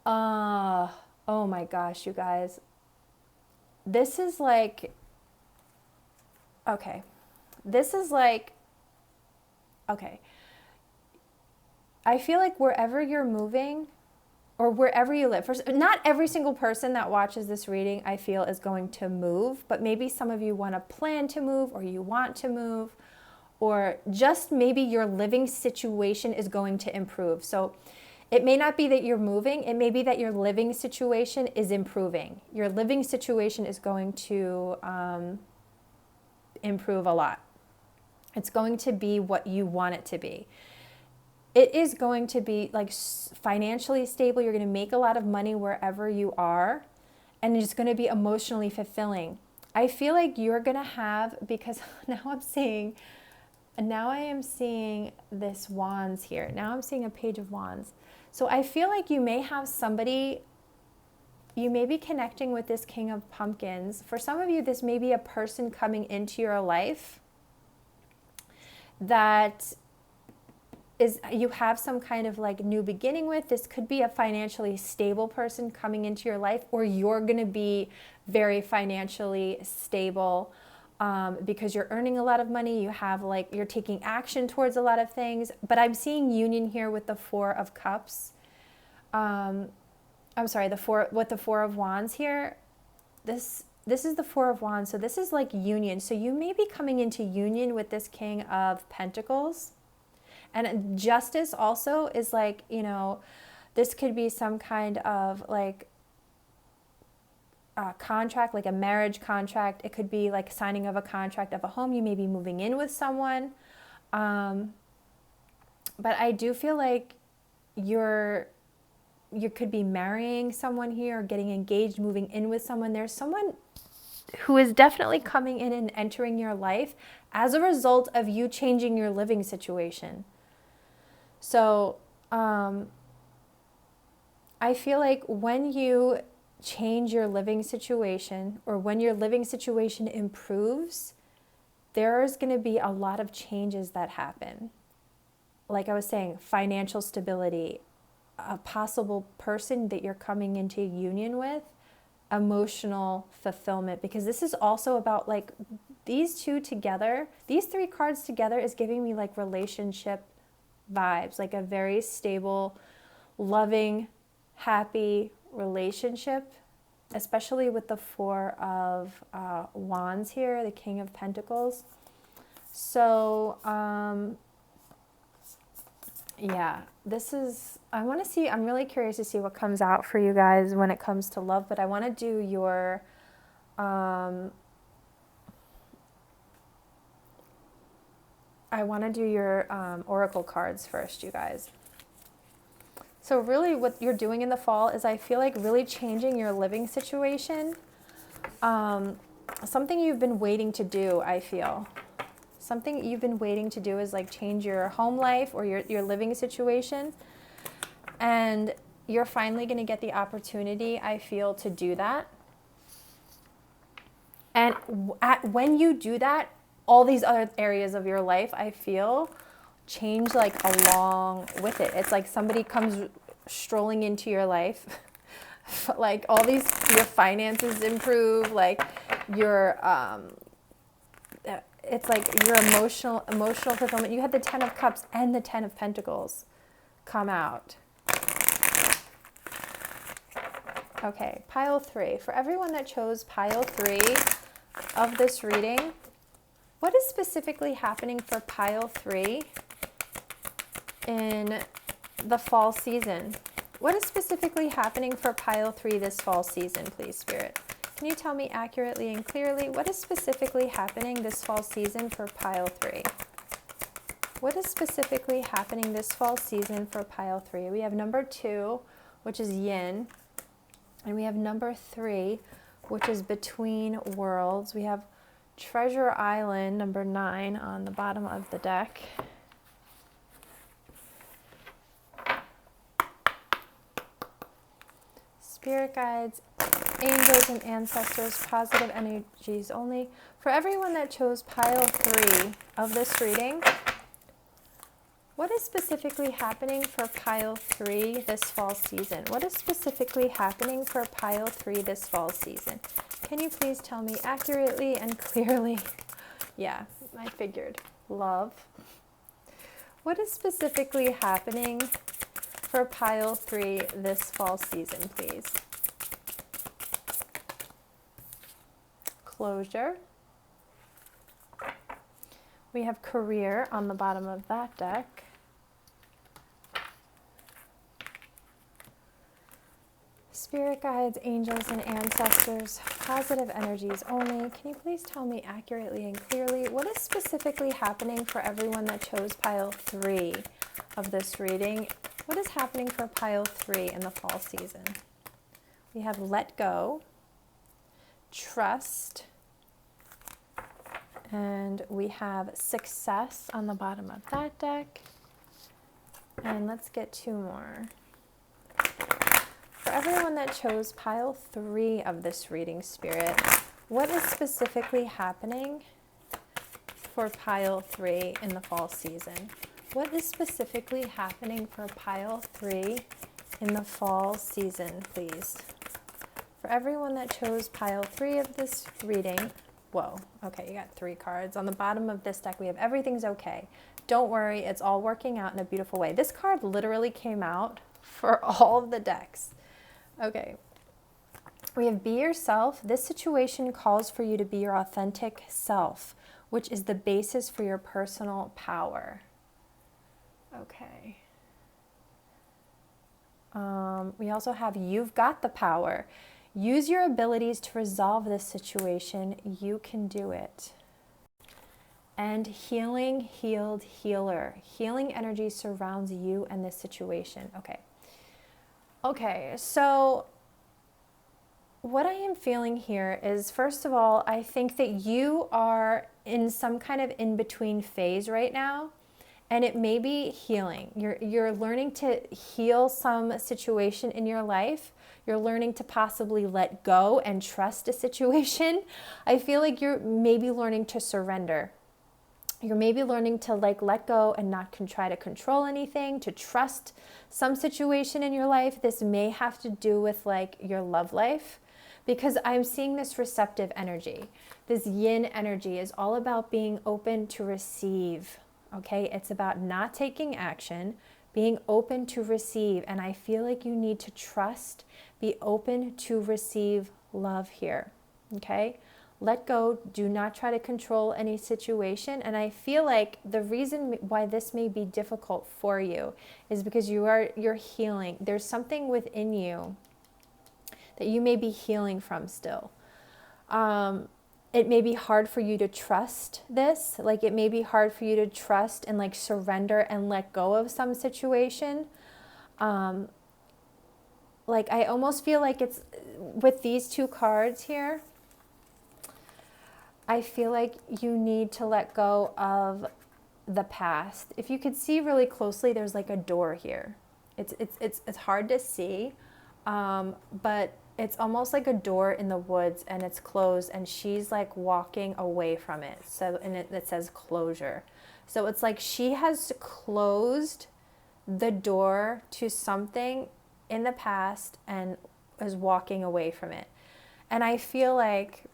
Oh my gosh, you guys. This is like, okay. This is like, okay. I feel like wherever you're moving or wherever you live, first, not every single person that watches this reading, I feel, is going to move, but maybe some of you want to plan to move or you want to move, or just maybe your living situation is going to improve. So it may not be that you're moving. It may be that your living situation is improving. Your living situation is going to improve a lot. It's going to be what you want it to be. It is going to be like financially stable. You're going to make a lot of money wherever you are, and it's going to be emotionally fulfilling. I feel like you're going to have, because now I am seeing this wands here. Now I'm seeing a page of wands. So I feel like you may have somebody, you may be connecting with this King of Pumpkins. For some of you, this may be a person coming into your life that is, you have some kind of like new beginning with. This could be a financially stable person coming into your life, or you're going to be very financially stable because you're earning a lot of money. You have like, you're taking action towards a lot of things. But I'm seeing union here with the 4 of Cups. I'm sorry, with the 4 of Wands here. This is the 4 of Wands. So this is like union. So you may be coming into union with this King of Pentacles. And justice also is like, you know, this could be some kind of like a contract, like a marriage contract. It could be like signing of a contract of a home. You may be moving in with someone. But I do feel like you could be marrying someone here, or getting engaged, moving in with someone. There's someone who is definitely coming in and entering your life as a result of you changing your living situation. So I feel like when you change your living situation, or when your living situation improves, there's going to be a lot of changes that happen. Like I was saying, financial stability, a possible person that you're coming into union with, emotional fulfillment, because this is also about like these two together, these 3 cards together is giving me like relationship vibes, like a very stable, loving, happy relationship, especially with the 4 of Wands here, the King of Pentacles. So, yeah, I'm really curious to see what comes out for you guys when it comes to love, but I want to do your, oracle cards first, you guys. So really what you're doing in the fall is, I feel like, really changing your living situation. Something you've been waiting to do, I feel. Something you've been waiting to do is like change your home life or your living situation. And you're finally going to get the opportunity, I feel, to do that. And when you do that, all these other areas of your life, I feel, change like along with it. It's like somebody comes strolling into your life. Like all these, your finances improve, like your, it's like your emotional fulfillment. You had the 10 of Cups and the 10 of Pentacles come out. Okay, pile 3. For everyone that chose pile 3 of this reading, what is specifically happening for pile 3 in the fall season? What is specifically happening for pile 3 this fall season, please, Spirit? Can you tell me accurately and clearly what is specifically happening this fall season for pile 3? What is specifically happening this fall season for pile 3? We have number 2, which is yin, and we have number 3, which is between worlds. We have Treasure Island, number 9, on the bottom of the deck. Spirit guides, angels and ancestors, positive energies only. For everyone that chose pile 3 of this reading, what is specifically happening for pile 3 this fall season? What is specifically happening for pile 3 this fall season? Can you please tell me accurately and clearly? Yeah, I figured. Love. What is specifically happening for pile 3 this fall season, please? Closure. We have career on the bottom of that deck. Spirit guides, angels, and ancestors, positive energies only. Can you please tell me accurately and clearly what is specifically happening for everyone that chose pile 3 of this reading? What is happening for pile 3 in the fall season? We have let go, trust, and we have success on the bottom of that deck. And let's get 2 more. For everyone that chose pile 3 of this reading, Spirit, what is specifically happening for pile 3 in the fall season? What is specifically happening for pile 3 in the fall season, please? For everyone that chose pile 3 of this reading, whoa, okay, you got 3 cards. On the bottom of this deck, we have everything's okay. Don't worry, it's all working out in a beautiful way. This card literally came out for all of the decks. Okay, we have be yourself. This situation calls for you to be your authentic self, which is the basis for your personal power. Okay. We also have you've got the power. Use your abilities to resolve this situation. You can do it. And healing, healed, healer. Healing energy surrounds you and this situation. Okay. Okay, so what I am feeling here is, first of all, I think that you are in some kind of in-between phase right now, and it may be healing. You're learning to heal some situation in your life. You're learning to possibly let go and trust a situation. I feel like you're maybe learning to surrender. You're maybe learning to let go and not try to control anything, to trust some situation in your life. This may have to do with your love life, because I'm seeing this receptive energy. This yin energy is all about being open to receive, okay? It's about not taking action, being open to receive. And I feel like you need to trust, be open to receive love here, okay? Let go. Do not try to control any situation. And I feel like the reason why this may be difficult for you is because you're healing. There's something within you that you may be healing from still. It may be hard for you to trust this. Like, it may be hard for you to trust and like surrender and let go of some situation. Like, I almost feel like it's with these two cards here. I feel like you need to let go of the past. If you could see really closely, there's like a door here. It's hard to see, but it's almost like a door in the woods, and it's closed, and she's like walking away from it. So, and it says closure. So it's like she has closed the door to something in the past and is walking away from it. And I feel like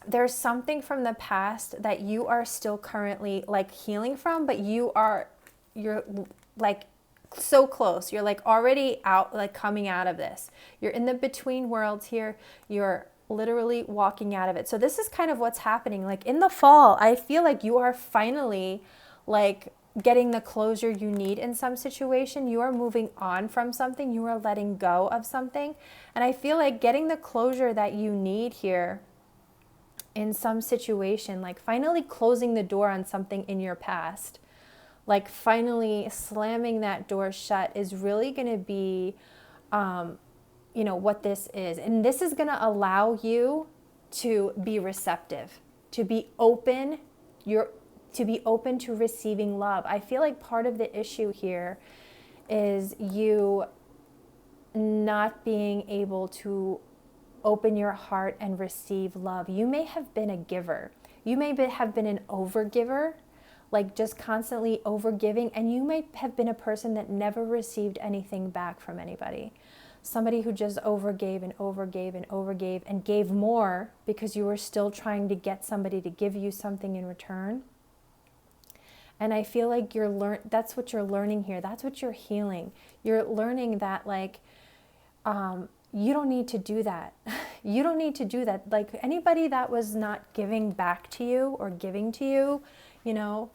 there's something from the past that you are still currently like healing from, but you're like so close. You're like already out, like coming out of this. You're in the between worlds here. You're literally walking out of it. So this is kind of what's happening. Like in the fall, I feel like you are finally like getting the closure you need in some situation. You are moving on from something. You are letting go of something. And I feel like getting the closure that you need here in some situation, like finally closing the door on something in your past, like finally slamming that door shut is really going to be, you know, what this is. And this is going to allow you to be receptive, to be open, to be open to receiving love. I feel like part of the issue here is you not being able to open your heart and receive love. You may have been a giver. You may have been an overgiver, like just constantly overgiving, and you may have been a person that never received anything back from anybody. Somebody who just overgave and overgave and overgave and gave more because you were still trying to get somebody to give you something in return. And I feel like that's what you're learning here. That's what you're healing. You're learning that like, you don't need to do that. You don't need to do that. Like anybody that was not giving back to you or giving to you, you know,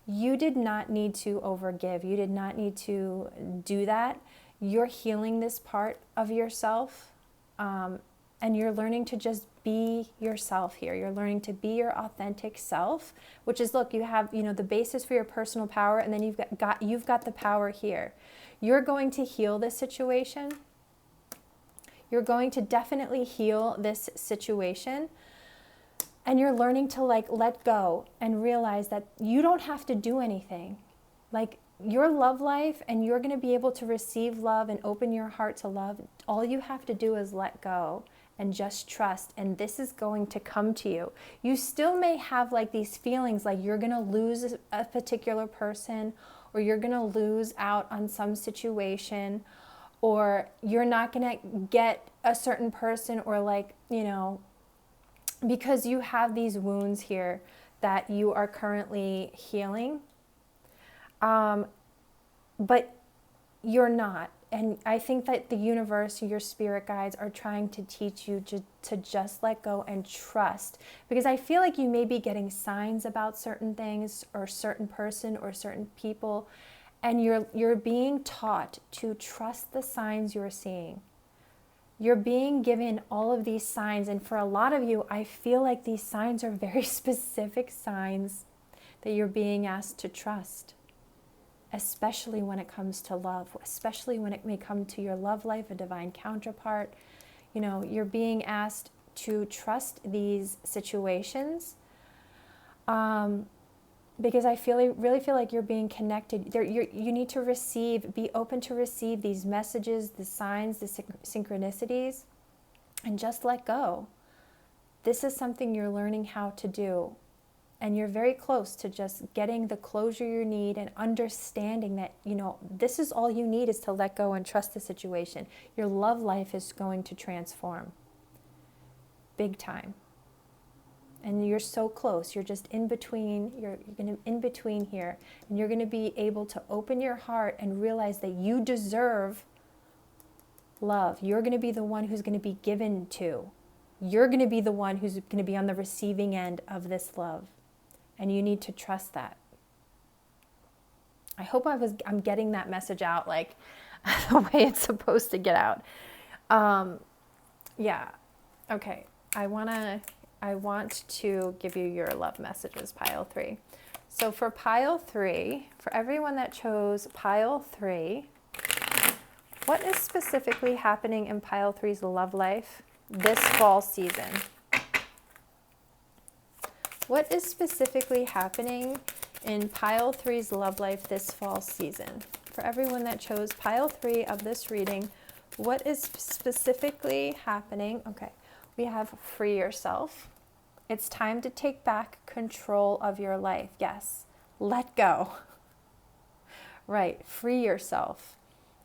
you did not need to overgive. You did not need to do that. You're healing this part of yourself, and you're learning to just be yourself here. You're learning to be your authentic self, which is, look, you have, you know, the basis for your personal power, and then you've got the power here. You're going to heal this situation. You're going to definitely heal this situation, and you're learning to like let go and realize that you don't have to do anything. Like your love life, and you're going to be able to receive love and open your heart to love. All you have to do is let go and just trust, and this is going to come to you. You still may have like these feelings like you're going to lose a particular person, or you're going to lose out on some situation, or you're not going to get a certain person, or like, you know, because you have these wounds here that you are currently healing. But you're not. And I think that the universe, your spirit guides are trying to teach you to just let go and trust. Because I feel like you may be getting signs about certain things or certain person or certain people, and you're being taught to trust the signs you're seeing. You're being given all of these signs, and for a lot of you, I feel like these signs are very specific signs that you're being asked to trust, especially when it comes to love, especially when it may come to your love life, a divine counterpart. You know, you're being asked to trust these situations, because I really feel like you're being connected. You need to receive, be open to receive these messages, the signs, the synchronicities, and just let go. This is something you're learning how to do. And you're very close to just getting the closure you need and understanding that, you know, this is all you need, is to let go and trust the situation. Your love life is going to transform big time. And you're so close. You're just in between. You're going to in between here. And you're going to be able to open your heart and realize that you deserve love. You're going to be the one who's going to be given to. You're going to be the one who's going to be on the receiving end of this love. And you need to trust that. I hope I'm getting that message out like the way it's supposed to get out. Yeah. Okay. I want to give you your love messages, pile 3. So for pile 3, for everyone that chose pile 3, what is specifically happening in pile 3's love life this fall season? What is specifically happening in pile 3's love life this fall season? For everyone that chose pile 3 of this reading, what is specifically happening? Okay, we have free yourself. It's time to take back control of your life. Yes, let go. Right, free yourself.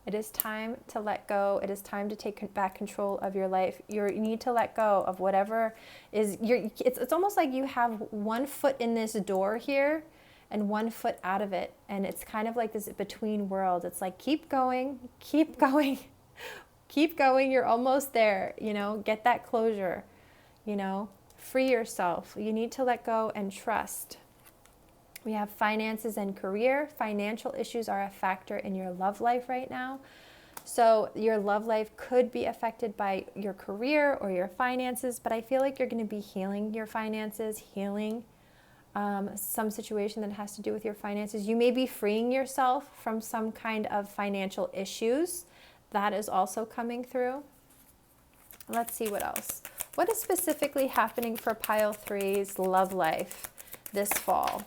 It is time to let go. It is time to take back control of your life. You need to let go of whatever is, it's almost like you have one foot in this door here and one foot out of it. And it's kind of like this between worlds. It's like, keep going, keep going, keep going. You're almost there, you know, get that closure, you know, free yourself. You need to let go and trust. We have finances and career. Financial issues are a factor in your love life right now. So your love life could be affected by your career or your finances, but I feel like you're going to be healing your finances, healing some situation that has to do with your finances. You may be freeing yourself from some kind of financial issues. That is also coming through. Let's see what else. What is specifically happening for pile 3's love life this fall?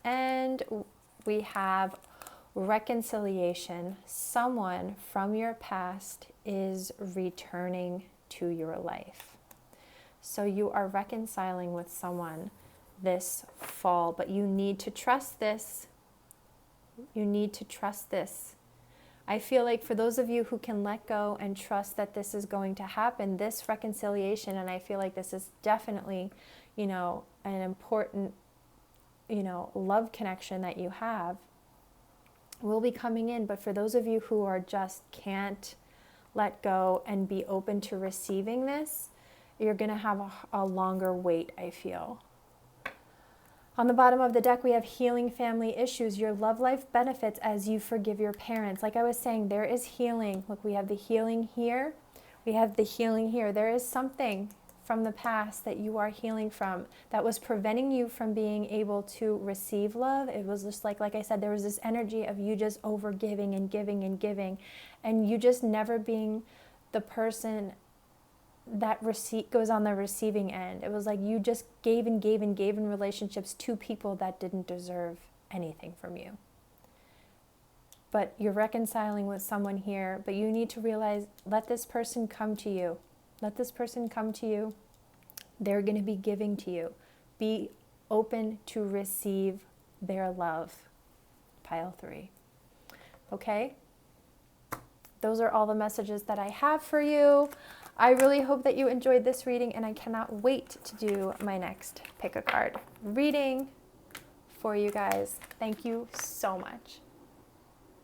And we have reconciliation. Someone from your past is returning to your life. So you are reconciling with someone this fall, but you need to trust this. You need to trust this. I feel like for those of you who can let go and trust that this is going to happen, this reconciliation, and I feel like this is definitely, you know, an important, you know, love connection that you have, will be coming in. But for those of you who are just can't let go and be open to receiving this, you're going to have a longer wait, I feel. On the bottom of the deck, we have healing family issues. Your love life benefits as you forgive your parents. Like I was saying, there is healing. Look, we have the healing here. We have the healing here. There is something from the past that you are healing from that was preventing you from being able to receive love. It was just like I said, there was this energy of you just over giving and giving and giving, and you just never being the person that goes on the receiving end. It was like you just gave and gave and gave in relationships to people that didn't deserve anything from you. But you're reconciling with someone here, but you need to realize, let this person come to you. Let this person come to you. They're going to be giving to you. Be open to receive their love. Pile 3. Okay? Those are all the messages that I have for you. I really hope that you enjoyed this reading, and I cannot wait to do my next pick a card reading for you guys. Thank you so much.